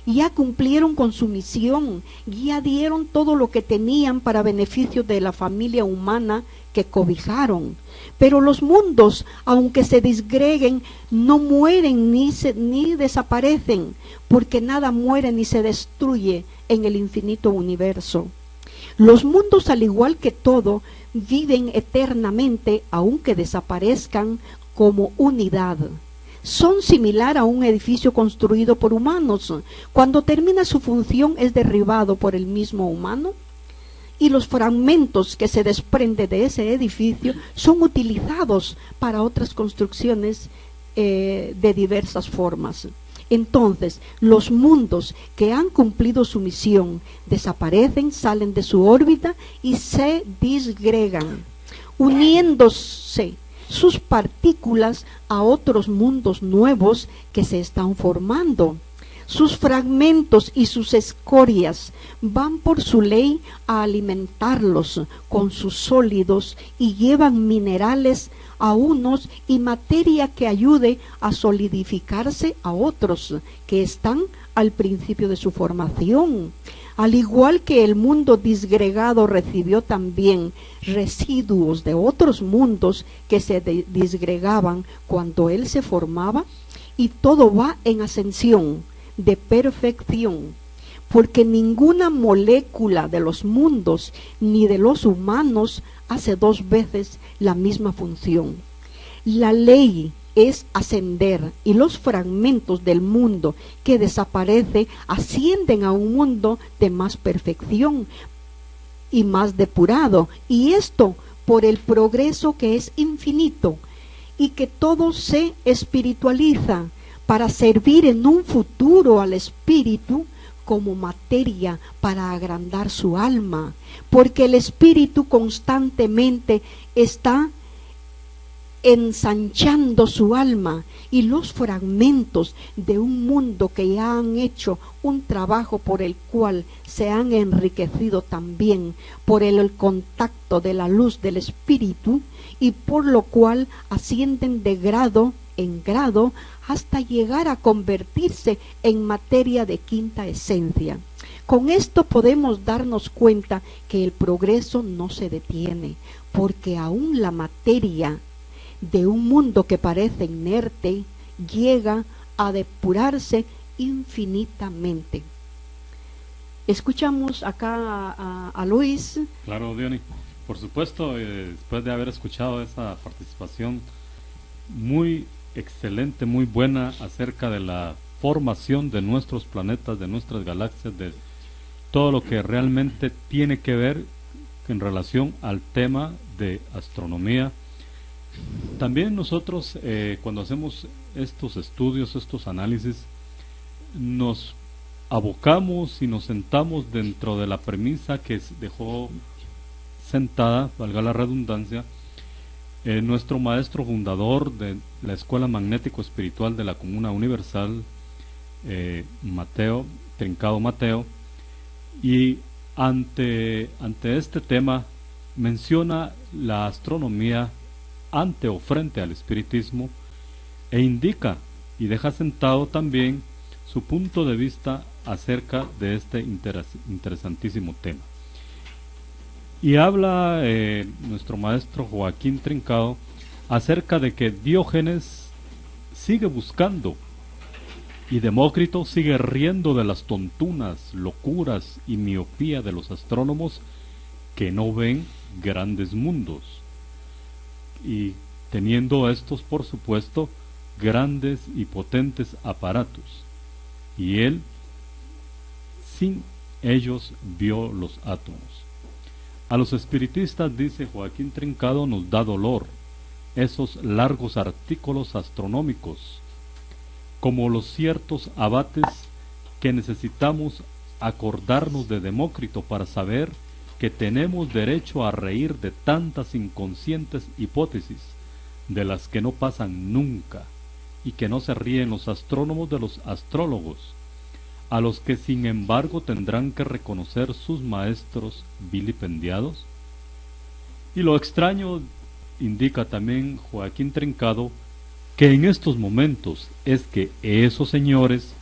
Ya cumplieron con su misión, ya dieron todo lo que tenían para beneficio de la familia humana que cobijaron. Pero los mundos, aunque se disgreguen, no mueren ni desaparecen, porque nada muere ni se destruye en el infinito universo. Los mundos, al igual que todo, viven eternamente, aunque desaparezcan como unidad. Son similar a un edificio construido por humanos. Cuando termina su función es derribado por el mismo humano y los fragmentos que se desprenden de ese edificio son utilizados para otras construcciones de diversas formas. Entonces, los mundos que han cumplido su misión desaparecen, salen de su órbita y se disgregan, uniéndose sus partículas a otros mundos nuevos que se están formando. Sus fragmentos y sus escorias van por su ley a alimentarlos con sus sólidos y llevan minerales a unos y materia que ayude a solidificarse a otros que están al principio de su formación. Al igual que el mundo disgregado recibió también residuos de otros mundos que se disgregaban cuando él se formaba, y todo va en ascensión de perfección, porque ninguna molécula de los mundos ni de los humanos hace dos veces la misma función. La ley es ascender, y los fragmentos del mundo que desaparece ascienden a un mundo de más perfección y más depurado, y esto por el progreso que es infinito y que todo se espiritualiza para servir en un futuro al espíritu como materia para agrandar su alma, porque el espíritu constantemente está ensanchando su alma, y los fragmentos de un mundo que ya han hecho un trabajo por el cual se han enriquecido también por el contacto de la luz del espíritu, y por lo cual ascienden de grado en grado hasta llegar a convertirse en materia de quinta esencia. Con esto podemos darnos cuenta que el progreso no se detiene, porque aún la materia de un mundo que parece inerte llega a depurarse infinitamente. Escuchamos acá a Luis. Claro, Diony, por supuesto, después de haber escuchado esa participación muy excelente, muy buena acerca de la formación de nuestros planetas, de nuestras galaxias, de todo lo que realmente tiene que ver en relación al tema de astronomía. También nosotros cuando hacemos estos estudios, estos análisis, nos abocamos y nos sentamos dentro de la premisa que dejó sentada, valga la redundancia, nuestro maestro fundador de la Escuela Magnético Espiritual de la Comuna Universal, Mateo Trincado Mateo, y ante este tema menciona la astronomía ante o frente al espiritismo, e indica y deja sentado también su punto de vista acerca de este interesantísimo tema. Y habla nuestro maestro Joaquín Trincado acerca de que Diógenes sigue buscando y Demócrito sigue riendo de las tontunas, locuras y miopía de los astrónomos que no ven grandes mundos, y teniendo estos, por supuesto, grandes y potentes aparatos, y él sin ellos vio los átomos. A los espiritistas, dice Joaquín Trincado, nos da dolor esos largos artículos astronómicos, como los ciertos abates que necesitamos acordarnos de Demócrito para saber que tenemos derecho a reír de tantas inconscientes hipótesis de las que no pasan nunca, y que no se ríen los astrónomos de los astrólogos, a los que sin embargo tendrán que reconocer sus maestros vilipendiados. Y lo extraño, indica también Joaquín Trincado, que en estos momentos es que esos señores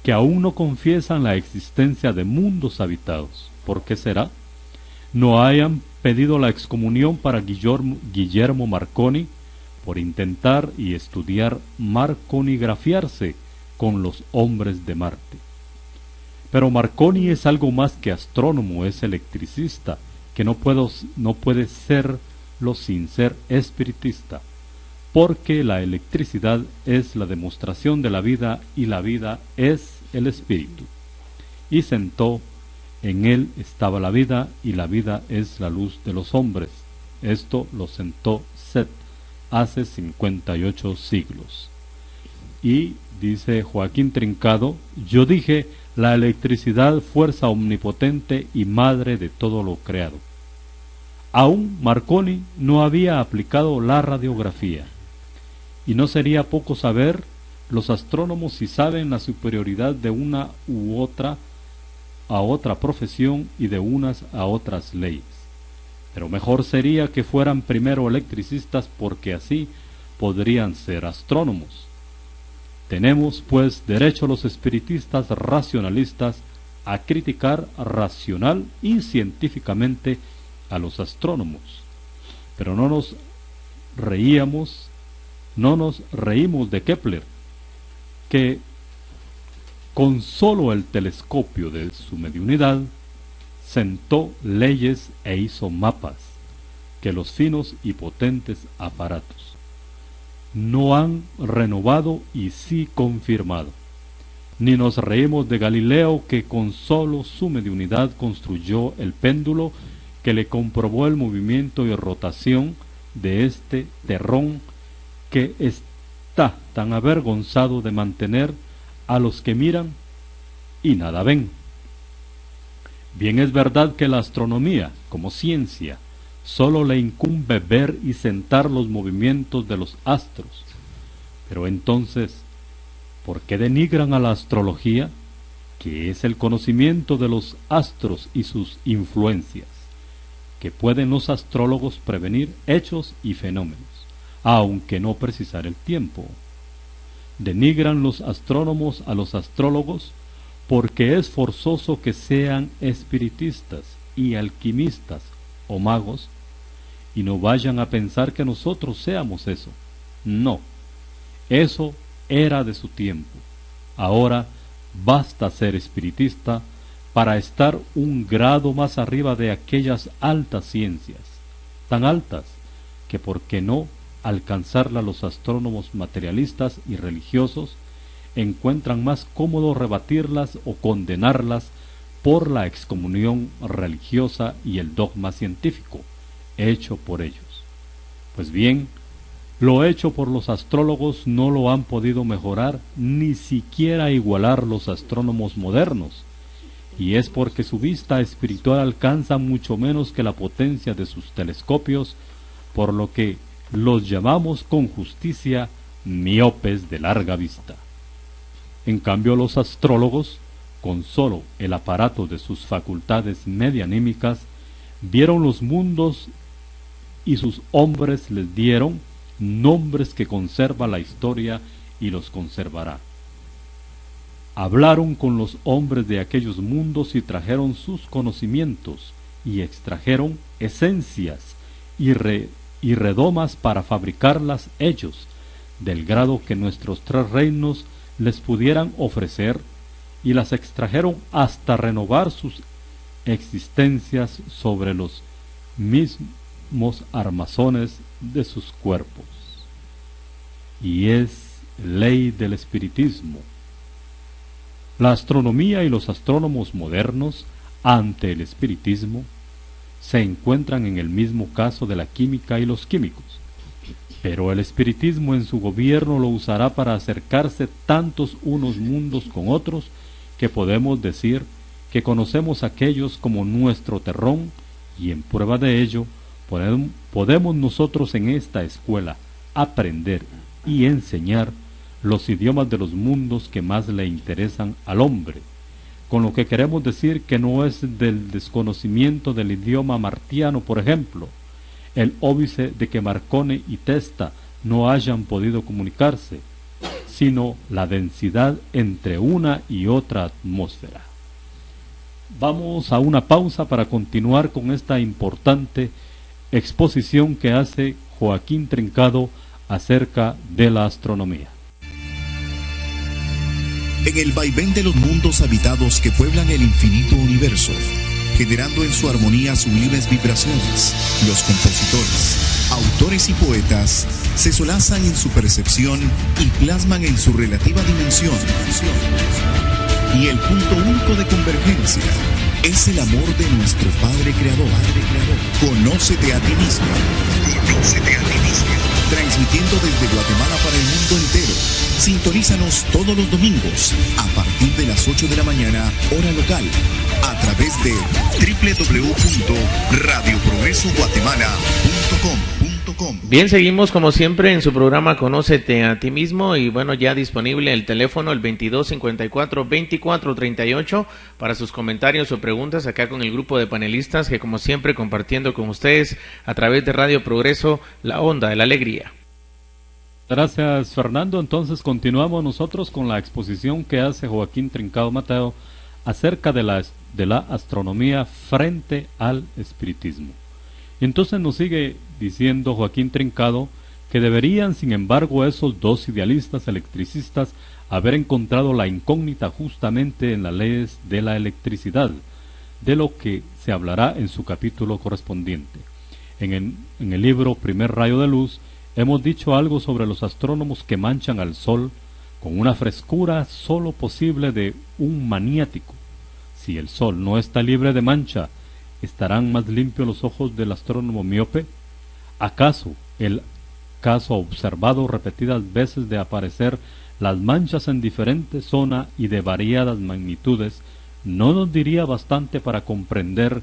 que aún no confiesan la existencia de mundos habitados, ¿por qué será?, no hayan pedido la excomunión para Guillermo Marconi por intentar y estudiar marconigrafiarse con los hombres de Marte. Pero Marconi es algo más que astrónomo, es electricista, que no puede serlo sin ser espiritista, porque la electricidad es la demostración de la vida y la vida es el espíritu. Y sentó, en él estaba la vida y la vida es la luz de los hombres. Esto lo sentó Set hace 58 siglos. Y dice Joaquín Trincado, yo dije, la electricidad, fuerza omnipotente y madre de todo lo creado. Aún Marconi no había aplicado la radiografía. Y no sería poco saber, los astrónomos si saben la superioridad de una u otra a otra profesión y de unas a otras leyes. Pero mejor sería que fueran primero electricistas, porque así podrían ser astrónomos. Tenemos pues derecho los espiritistas racionalistas a criticar racional y científicamente a los astrónomos, pero no nos reímos de Kepler, que con solo el telescopio de su mediunidad sentó leyes e hizo mapas que los finos y potentes aparatos no han renovado y sí confirmado. Ni nos reímos de Galileo, que con solo su mediunidad construyó el péndulo que le comprobó el movimiento y rotación de este terrón, que está tan avergonzado de mantener a los que miran y nada ven. Bien es verdad que la astronomía, como ciencia, solo le incumbe ver y sentar los movimientos de los astros. Pero entonces, ¿por qué denigran a la astrología, que es el conocimiento de los astros y sus influencias, que pueden los astrólogos prevenir hechos y fenómenos, aunque no precisar el tiempo? Denigran los astrónomos a los astrólogos porque es forzoso que sean espiritistas y alquimistas o magos, y no vayan a pensar que nosotros seamos eso. No, eso era de su tiempo. Ahora basta ser espiritista para estar un grado más arriba de aquellas altas ciencias, tan altas que por qué no alcanzarla los astrónomos materialistas y religiosos encuentran más cómodo rebatirlas o condenarlas por la excomunión religiosa y el dogma científico hecho por ellos. Pues bien, lo hecho por los astrólogos no lo han podido mejorar ni siquiera igualar los astrónomos modernos, y es porque su vista espiritual alcanza mucho menos que la potencia de sus telescopios, por lo que los llamamos con justicia miopes de larga vista. En cambio, los astrólogos, con solo el aparato de sus facultades medianímicas, vieron los mundos y sus hombres les dieron nombres que conserva la historia y los conservará. Hablaron con los hombres de aquellos mundos y trajeron sus conocimientos y extrajeron esencias y redomas para fabricarlas ellos, del grado que nuestros tres reinos les pudieran ofrecer, y las extrajeron hasta renovar sus existencias sobre los mismos armazones de sus cuerpos. Y es ley del espiritismo. La astronomía y los astrónomos modernos, ante el espiritismo, se encuentran en el mismo caso de la química y los químicos. Pero el espiritismo en su gobierno lo usará para acercarse tantos unos mundos con otros, que podemos decir que conocemos aquellos como nuestro terrón, y en prueba de ello podemos nosotros en esta escuela aprender y enseñar los idiomas de los mundos que más le interesan al hombre, con lo que queremos decir que no es del desconocimiento del idioma martiano, por ejemplo, el óbice de que Marconi y Testa no hayan podido comunicarse, sino la densidad entre una y otra atmósfera. Vamos a una pausa para continuar con esta importante exposición que hace Joaquín Trincado acerca de la astronomía. en el vaivén de los mundos habitados que pueblan el infinito universo, generando en su armonía sublimes vibraciones. Los compositores, autores y poetas se solazan en su percepción y plasman en su relativa dimensión. Y el punto único de convergencia es el amor de nuestro Padre Creador. Conócete a ti mismo. Conócete a ti mismo. Transmitiendo desde Guatemala para el mundo entero. Sintonízanos todos los domingos a partir de las 8 de la mañana, hora local, a través de www.radioprogresoguatemala.com. Bien, seguimos como siempre en su programa Conócete a ti mismo, y bueno, ya disponible el teléfono, el 2254-2438, para sus comentarios o preguntas acá con el grupo de panelistas que como siempre compartiendo con ustedes a través de Radio Progreso, la onda de la alegría. Gracias, Fernando. Entonces continuamos nosotros con la exposición que hace Joaquín Trincado Mateo acerca de la astronomía frente al espiritismo. Y entonces nos sigue diciendo Joaquín Trincado que deberían, sin embargo, esos dos idealistas electricistas haber encontrado la incógnita justamente en las leyes de la electricidad, de lo que se hablará en su capítulo correspondiente. En el libro Primer Rayo de Luz hemos dicho algo sobre los astrónomos que manchan al sol con una frescura sólo posible de un maniático. Si el sol no está libre de mancha, ¿estarán más limpios los ojos del astrónomo miope? ¿Acaso el caso observado repetidas veces de aparecer las manchas en diferentes zonas y de variadas magnitudes no nos diría bastante para comprender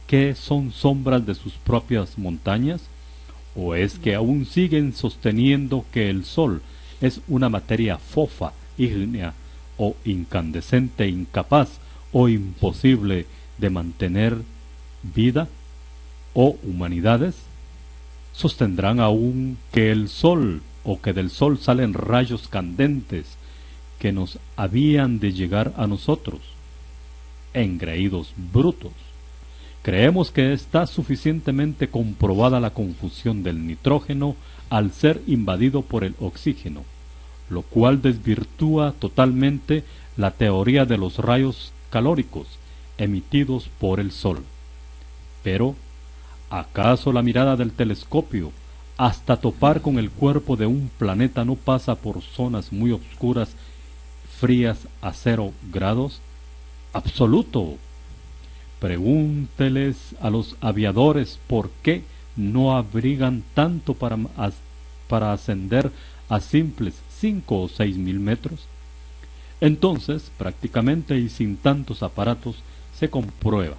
que son sombras de sus propias montañas? ¿O es que aún siguen sosteniendo que el sol es una materia fofa, ígnea o incandescente, incapaz o imposible de mantener vida o humanidades? ¿Sostendrán aún que el sol o que del sol salen rayos candentes que nos habían de llegar a nosotros? Engreídos brutos. Creemos que está suficientemente comprobada la confusión del nitrógeno al ser invadido por el oxígeno, lo cual desvirtúa totalmente la teoría de los rayos calóricos emitidos por el sol. Pero, ¿acaso la mirada del telescopio hasta topar con el cuerpo de un planeta no pasa por zonas muy oscuras, frías a 0 grados? ¡Absoluto! Pregúnteles a los aviadores por qué no abrigan tanto para ascender a simples 5 o 6 mil metros. Entonces, prácticamente y sin tantos aparatos, se comprueba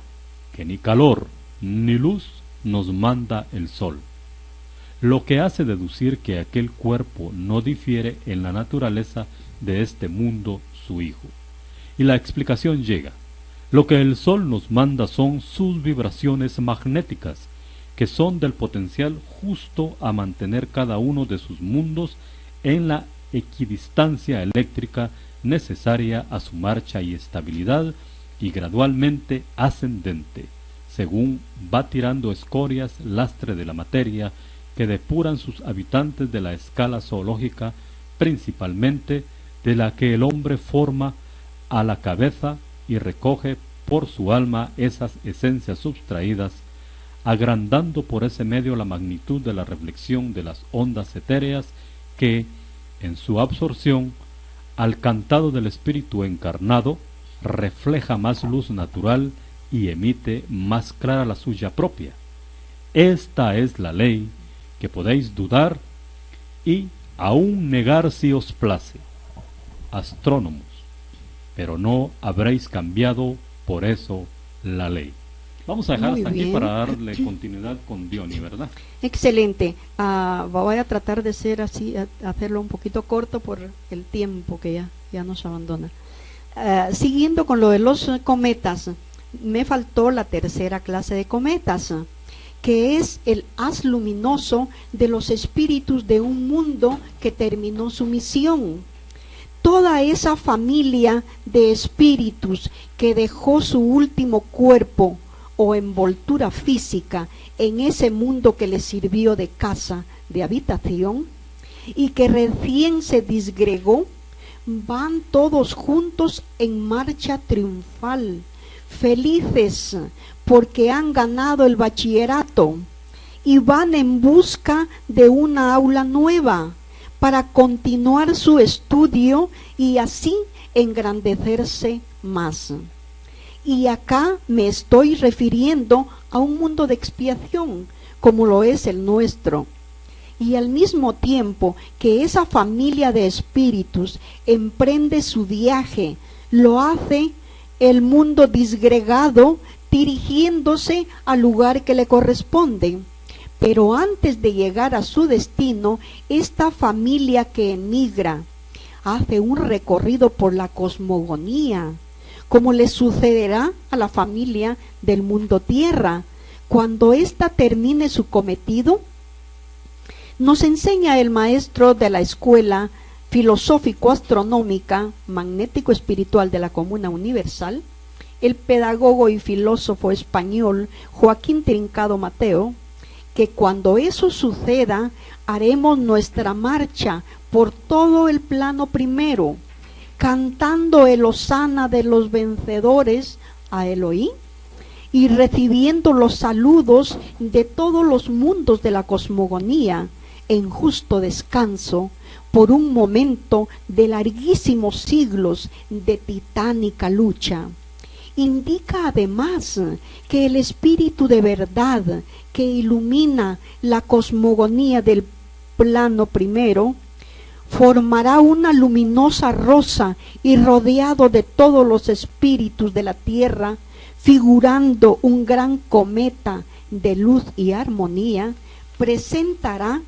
que ni calor ni luz nos manda el sol, lo que hace deducir que aquel cuerpo no difiere en la naturaleza de este mundo su hijo. Y la explicación llega. Lo que el sol nos manda son sus vibraciones magnéticas, que son del potencial justo a mantener cada uno de sus mundos en la equidistancia eléctrica necesaria a su marcha y estabilidad, y gradualmente ascendente, según va tirando escorias, lastre de la materia, que depuran sus habitantes de la escala zoológica, principalmente de la que el hombre forma a la cabeza y recoge por su alma esas esencias subtraídas, agrandando por ese medio la magnitud de la reflexión de las ondas etéreas que, en su absorción, al cantado del espíritu encarnado, refleja más luz natural y emite más clara la suya propia. Esta es la ley que podéis dudar y aún negar si os place, astrónomos, pero no habréis cambiado por eso la ley. Vamos a dejar hasta aquí para darle continuidad con Diony, ¿verdad? Excelente. Voy a tratar de ser así, hacerlo un poquito corto por el tiempo que ya nos abandona. Siguiendo con lo de los cometas, me faltó la tercera clase de cometas, que es el haz luminoso de los espíritus de un mundo que terminó su misión. Toda esa familia de espíritus que dejó su último cuerpo o envoltura física en ese mundo que les sirvió de casa, de habitación, y que recién se disgregó, van todos juntos en marcha triunfal, felices porque han ganado el bachillerato y van en busca de una aula nueva para continuar su estudio y así engrandecerse más. Y acá me estoy refiriendo a un mundo de expiación como lo es el nuestro. Y al mismo tiempo que esa familia de espíritus emprende su viaje, lo hace el mundo disgregado dirigiéndose al lugar que le corresponde. Pero antes de llegar a su destino, esta familia que emigra hace un recorrido por la cosmogonía, como le sucederá a la familia del mundo tierra. Cuando ésta termine su cometido, nos enseña el maestro de la escuela filosófico-astronómica, magnético-espiritual de la Comuna Universal, el pedagogo y filósofo español Joaquín Trincado Mateo, que cuando eso suceda, haremos nuestra marcha por todo el plano primero, cantando el hosana de los vencedores a Elohim y recibiendo los saludos de todos los mundos de la cosmogonía en justo descanso por un momento de larguísimos siglos de titánica lucha. Indica además que el espíritu de verdad que ilumina la cosmogonía del plano primero formará una luminosa rosa y rodeado de todos los espíritus de la tierra, figurando un gran cometa de luz y armonía, presentará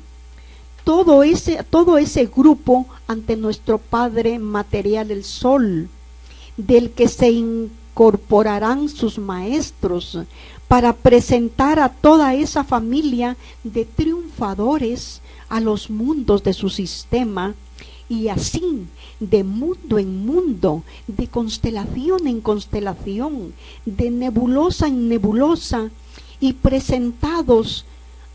todo ese grupo ante nuestro Padre material, el Sol, del que se incorporarán sus maestros para presentar a toda esa familia de triunfadores a los mundos de su sistema, y así de mundo en mundo, de constelación en constelación, de nebulosa en nebulosa, y presentados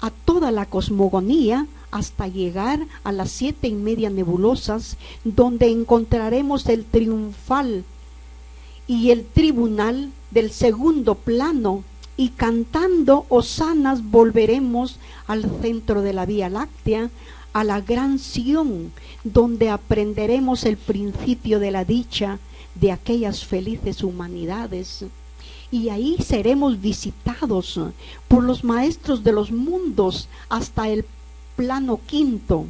a toda la cosmogonía hasta llegar a las 7:30 nebulosas, donde encontraremos el triunfal y el tribunal del segundo plano, y cantando hosanas volveremos al centro de la Vía Láctea, a la gran Sion, donde aprenderemos el principio de la dicha de aquellas felices humanidades, y ahí seremos visitados por los maestros de los mundos hasta el plano quinto,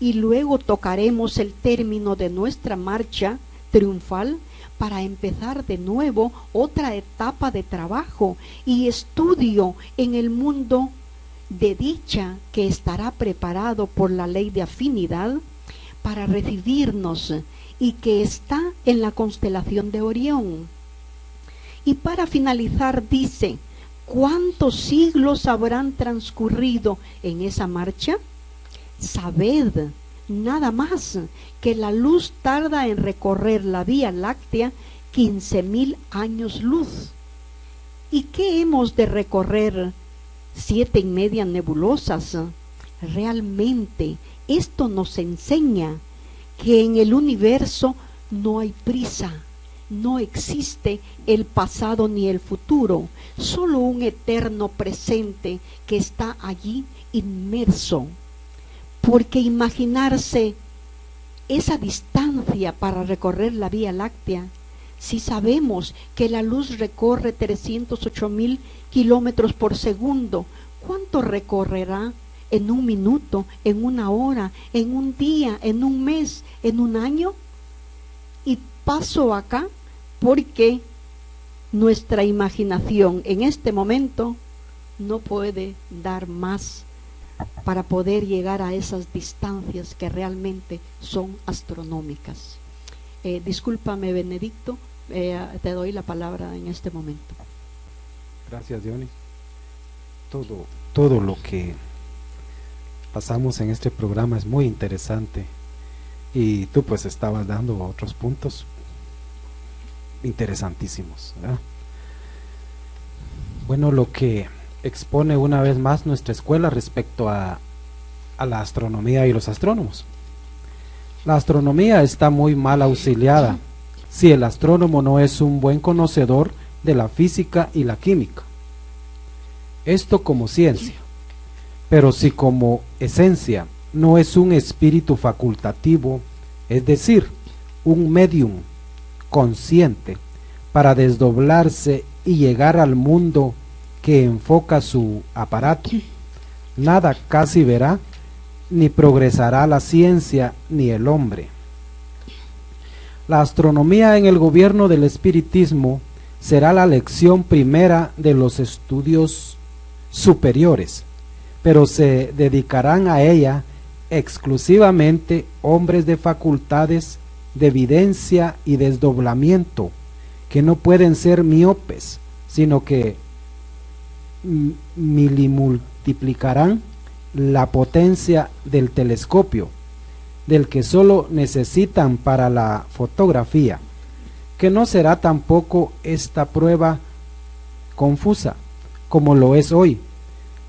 y luego tocaremos el término de nuestra marcha triunfal para empezar de nuevo otra etapa de trabajo y estudio en el mundo de dicha que estará preparado por la ley de afinidad para recibirnos y que está en la constelación de Orión. Y para finalizar dice: ¿cuántos siglos habrán transcurrido en esa marcha? Sabed nada más que la luz tarda en recorrer la Vía Láctea 15.000 años luz. ¿Y qué hemos de recorrer 7:30 nebulosas? Realmente esto nos enseña que en el universo no hay prisa, no existe el pasado ni el futuro, solo un eterno presente que está allí inmerso. Porque imaginarse esa distancia para recorrer la Vía Láctea, si sabemos que la luz recorre 308.000 kilómetros por segundo, ¿cuánto recorrerá en un minuto, en una hora, en un día, en un mes, en un año? Y paso acá porque nuestra imaginación en este momento no puede dar más para poder llegar a esas distancias que realmente son astronómicas. Discúlpame, Benedicto, te doy la palabra en este momento. Gracias, Diony. Todo lo que pasamos en este programa es muy interesante, y tú pues estabas dando otros puntos interesantísimos, ¿verdad? Bueno, lo que expone una vez más nuestra escuela respecto a la astronomía y los astrónomos. La astronomía está muy mal auxiliada si el astrónomo no es un buen conocedor de la física y la química. Esto como ciencia, pero si como esencia no es un espíritu facultativo, es decir, un medium consciente para desdoblarse y llegar al mundo que enfoca su aparato, nada casi verá, ni progresará la ciencia ni el hombre. La astronomía en el gobierno del espiritismo será la lección primera de los estudios superiores, pero se dedicarán a ella exclusivamente hombres de facultades de evidencia y desdoblamiento, que no pueden ser miopes, sino que milimultiplicarán la potencia del telescopio, del que solo necesitan para la fotografía, que no será tampoco esta prueba confusa como lo es hoy,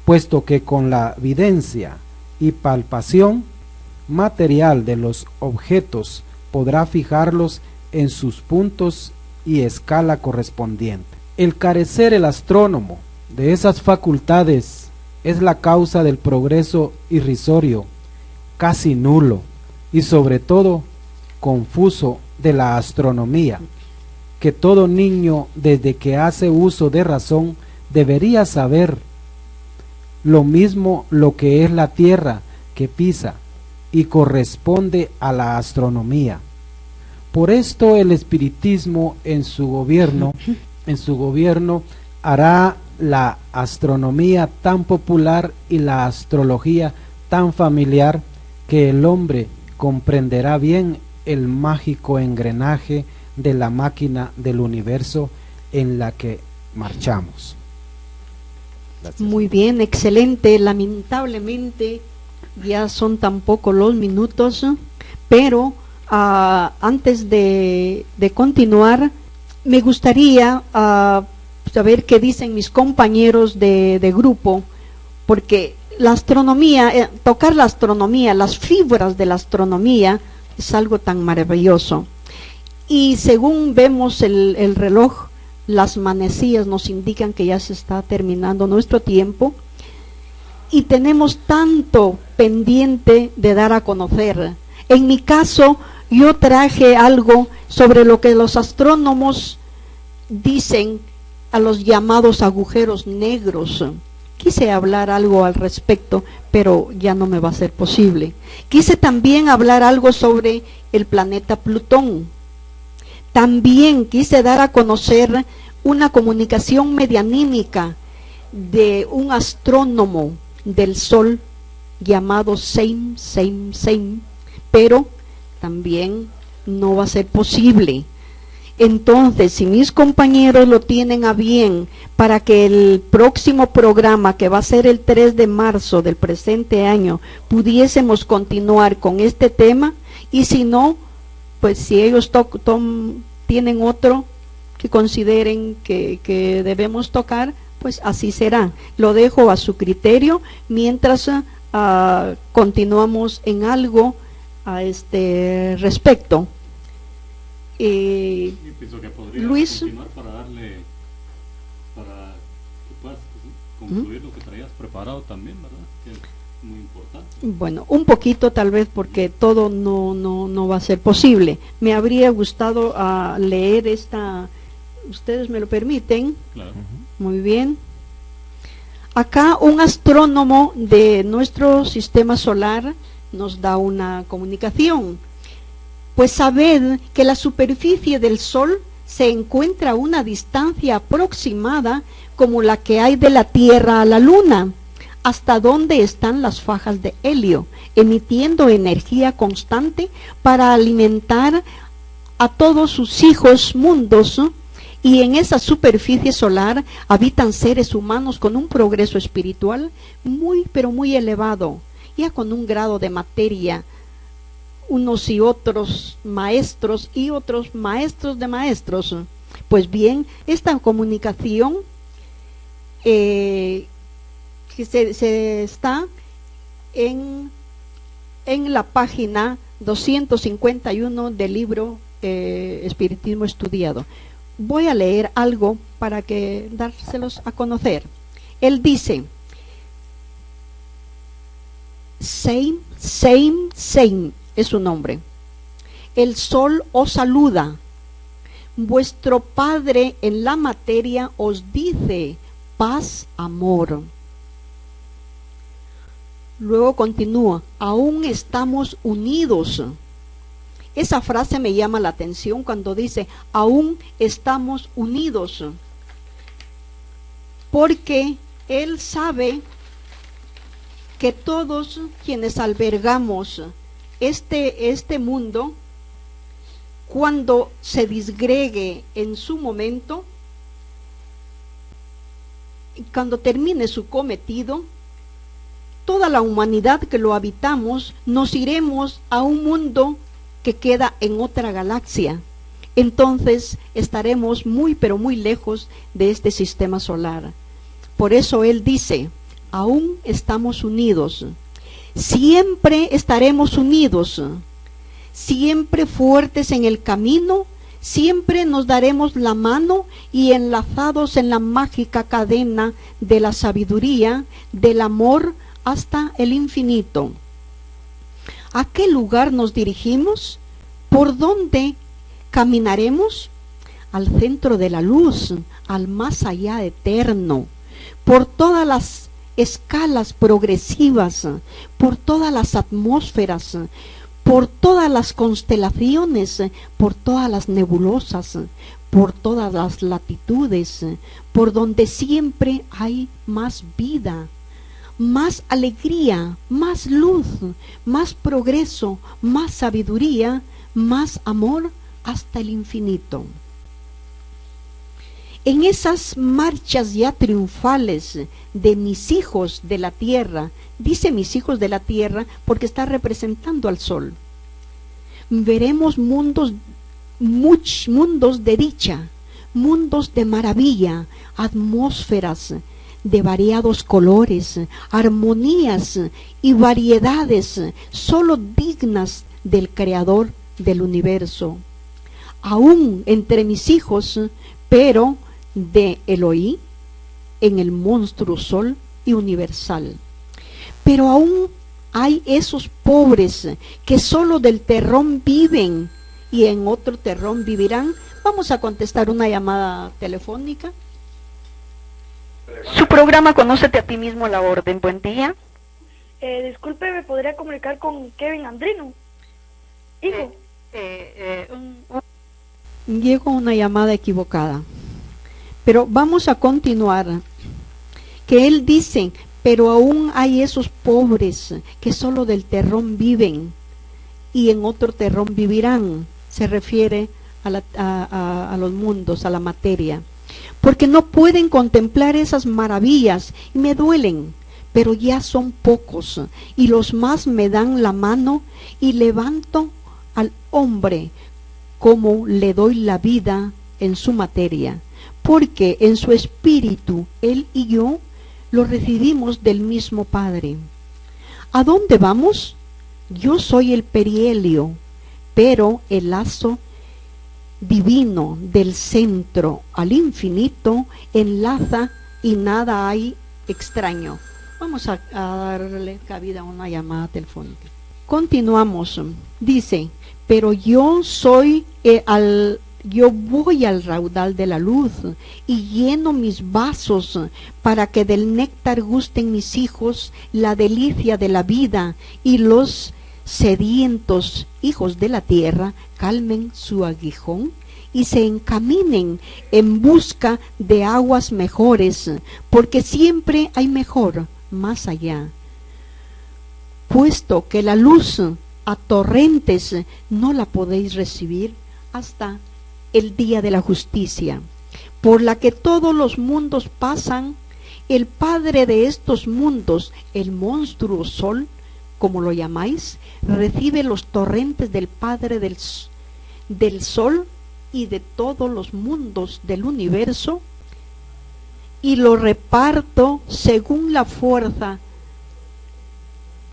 puesto que con la videncia y palpación material de los objetos podrá fijarlos en sus puntos y escala correspondiente. El carecer el astrónomo de esas facultades es la causa del progreso irrisorio, casi nulo y sobre todo confuso de la astronomía, que todo niño desde que hace uso de razón debería saber. Lo mismo lo que es la tierra que pisa y corresponde a la astronomía. Por esto el espiritismo en su gobierno hará la astronomía tan popular y la astrología tan familiar que el hombre comprenderá bien el mágico engranaje de la máquina del universo en la que marchamos. Gracias. Muy bien, excelente. Lamentablemente ya son tan pocos los minutos, pero antes de continuar, me gustaría saber qué dicen mis compañeros de grupo, porque la astronomía, tocar la astronomía, las fibras de la astronomía es algo tan maravilloso. Y según vemos el reloj, las manecillas nos indican que ya se está terminando nuestro tiempo y tenemos tanto pendiente de dar a conocer. En mi caso, yo traje algo sobre lo que los astrónomos dicen a los llamados agujeros negros. Quise hablar algo al respecto, pero ya no me va a ser posible. Quise también hablar algo sobre el planeta Plutón. También quise dar a conocer una comunicación medianímica de un astrónomo del Sol llamado Same, pero también no va a ser posible. Entonces, si mis compañeros lo tienen a bien para que el próximo programa, que va a ser el 3 de marzo del presente año, pudiésemos continuar con este tema, y si no, pues si ellos tienen otro que consideren que debemos tocar, pues así será. Lo dejo a su criterio mientras continuamos en algo a este respecto. Pienso que podría Luis, continuar para que puedas concluir lo que traías preparado también, ¿verdad? Que es muy importante. Bueno, un poquito tal vez, porque todo no va a ser posible. Me habría gustado leer esta. ¿Ustedes me lo permiten? Claro. Muy bien. Acá un astrónomo de nuestro sistema solar nos da una comunicación. Pues sabed que la superficie del Sol se encuentra a una distancia aproximada como la que hay de la Tierra a la Luna, hasta donde están las fajas de helio, emitiendo energía constante para alimentar a todos sus hijos mundos, y en esa superficie solar habitan seres humanos con un progreso espiritual muy, pero muy elevado, ya con un grado de materia, unos y otros maestros y otros maestros de maestros. Pues bien, esta comunicación que se está en la página 251 del libro Espiritismo Estudiado. Voy a leer algo para que dárselos a conocer. Él dice: Sein es su nombre. El sol os saluda. Vuestro Padre en la materia os dice paz, amor. Luego continúa: aún estamos unidos. Esa frase me llama la atención cuando dice aún estamos unidos, porque Él sabe que todos quienes albergamos este mundo, cuando se disgregue en su momento, cuando termine su cometido, toda la humanidad que lo habitamos nos iremos a un mundo que queda en otra galaxia. Entonces estaremos muy pero muy lejos de este sistema solar. Por eso Él dice, aún estamos unidos, siempre estaremos unidos, siempre fuertes en el camino, siempre nos daremos la mano y enlazados en la mágica cadena de la sabiduría, del amor hasta el infinito. ¿A qué lugar nos dirigimos? ¿Por dónde caminaremos? Al centro de la luz, al más allá eterno, por todas las escalas progresivas, por todas las atmósferas, por todas las constelaciones, por todas las nebulosas, por todas las latitudes, por donde siempre hay más vida, más alegría, más luz, más progreso, más sabiduría, más amor hasta el infinito. En esas marchas ya triunfales de mis hijos de la tierra, dice mis hijos de la tierra porque está representando al sol, veremos mundos de dicha, mundos de maravilla, atmósferas de variados colores, armonías y variedades solo dignas del Creador del universo. Aún entre mis hijos, pero de Elohí, en el monstruo sol y universal. Pero aún hay esos pobres que solo del terrón viven y en otro terrón vivirán. Vamos a contestar una llamada telefónica. Su programa Conócete a ti mismo, la orden. Buen día. Disculpe, ¿me podría comunicar con Kevin Andrino? Hijo. Llegó una llamada equivocada. Pero vamos a continuar. Que él dice, pero aún hay esos pobres que solo del terrón viven y en otro terrón vivirán. Se refiere a los mundos, a la materia. Porque no pueden contemplar esas maravillas y me duelen, pero ya son pocos y los más me dan la mano y levanto al hombre como le doy la vida en su materia, porque en su espíritu él y yo lo recibimos del mismo Padre. ¿A dónde vamos? Yo soy el perihelio, pero el lazo divino del centro al infinito enlaza y nada hay extraño. Vamos a darle cabida a una llamada telefónica. Continuamos. Dice, pero yo soy yo voy al raudal de la luz y lleno mis vasos para que del néctar gusten mis hijos la delicia de la vida y los sedientos hijos de la tierra calmen su aguijón y se encaminen en busca de aguas mejores, porque siempre hay mejor más allá. Puesto que la luz a torrentes no la podéis recibir hasta el día de la justicia, por la que todos los mundos pasan, el padre de estos mundos, el monstruo sol, como lo llamáis, recibe los torrentes del Padre del Sol y de todos los mundos del universo, y lo reparto según la fuerza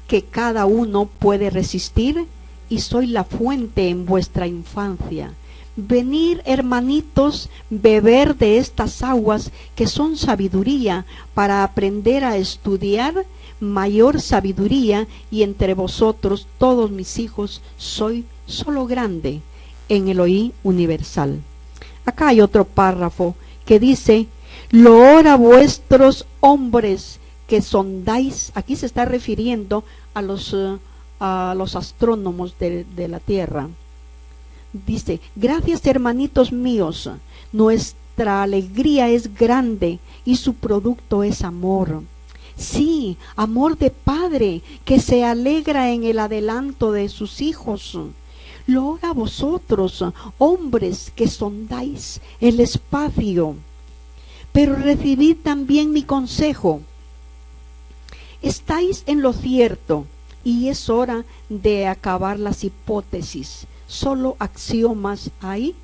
que cada uno puede resistir, y soy la fuente en vuestra infancia. Venid, hermanitos, beber de estas aguas que son sabiduría, para aprender a estudiar mayor sabiduría, y entre vosotros, todos mis hijos, soy solo grande en Elohim universal. Acá hay otro párrafo que dice: loor a vuestros hombres que sondáis. Aquí se está refiriendo a los astrónomos de la tierra. Dice: gracias, hermanitos míos, nuestra alegría es grande y su producto es amor. Sí, amor de padre que se alegra en el adelanto de sus hijos. Loor a vosotros, hombres que sondáis el espacio, pero recibid también mi consejo. Estáis en lo cierto y es hora de acabar las hipótesis. Solo axiomas hay,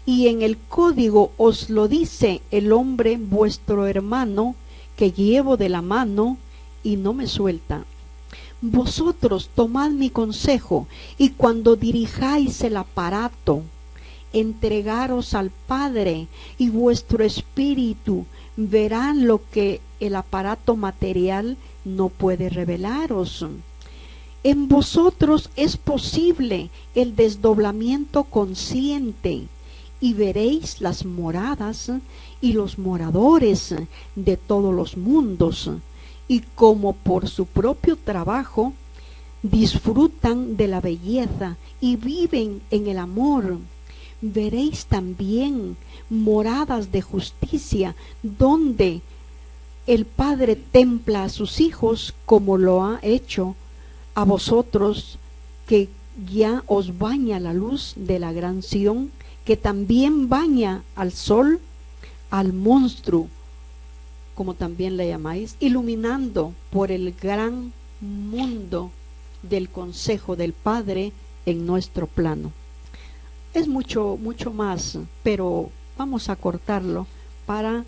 y en el código os lo dice el hombre vuestro hermano, que llevo de la mano y no me suelta. Vosotros tomad mi consejo, y cuando dirijáis el aparato, entregaros al Padre, y vuestro espíritu verán lo que el aparato material no puede revelaros. En vosotros es posible el desdoblamiento consciente, y veréis las moradas y los moradores de todos los mundos, y como por su propio trabajo disfrutan de la belleza y viven en el amor. Veréis también moradas de justicia, donde el Padre templa a sus hijos, como lo ha hecho a vosotros, que ya os baña la luz de la gran Sión, que también baña al sol, al monstruo, como también le llamáis, iluminando por el gran mundo del consejo del Padre en nuestro plano. Es mucho más, pero vamos a cortarlo para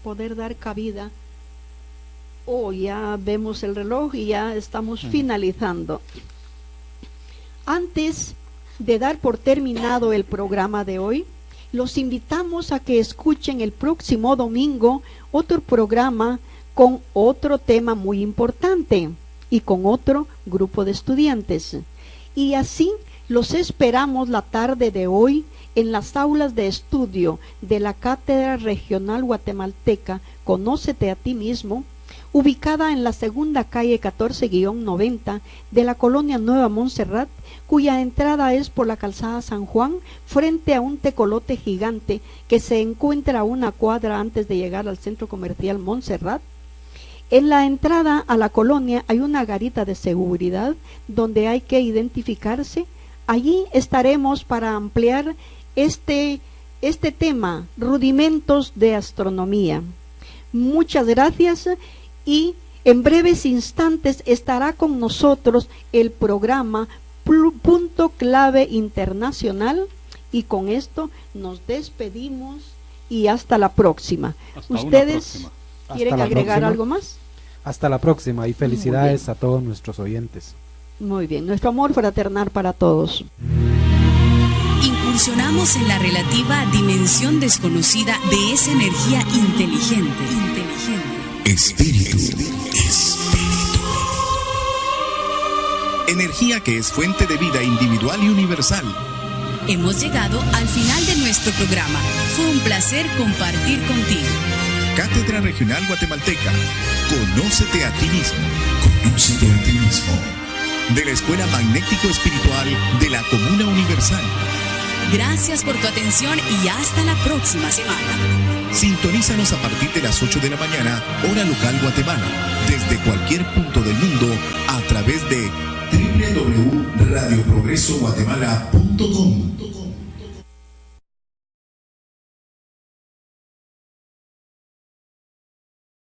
poder dar cabida. Ya vemos el reloj y ya estamos finalizando. Antes de dar por terminado el programa de hoy, los invitamos a que escuchen el próximo domingo otro programa con otro tema muy importante y con otro grupo de estudiantes. Y así los esperamos la tarde de hoy en las aulas de estudio de la Cátedra Regional Guatemalteca Conócete a ti mismo, ubicada en la segunda calle 14-90 de la colonia Nueva Montserrat, cuya entrada es por la calzada San Juan, frente a un tecolote gigante que se encuentra a una cuadra antes de llegar al centro comercial Montserrat. En la entrada a la colonia hay una garita de seguridad donde hay que identificarse. Allí estaremos para ampliar este tema, rudimentos de astronomía. Muchas gracias, y en breves instantes estará con nosotros el programa Punto Clave Internacional, y con esto nos despedimos y hasta la próxima. ¿Ustedes quieren agregar algo más? Hasta la próxima y felicidades a todos nuestros oyentes. Muy bien, nuestro amor fraternal para todos. Incursionamos en la relativa dimensión desconocida de esa energía inteligente. Espíritu. Energía que es fuente de vida individual y universal. Hemos llegado al final de nuestro programa. Fue un placer compartir contigo. Cátedra Regional Guatemalteca. Conócete a ti mismo. Conócete a ti mismo. De la Escuela Magnético Espiritual de la Comuna Universal. Gracias por tu atención y hasta la próxima semana. Sintonízanos a partir de las 8 de la mañana, hora local Guatemala, desde cualquier punto del mundo a través de www.radioprogresoguatemala.com.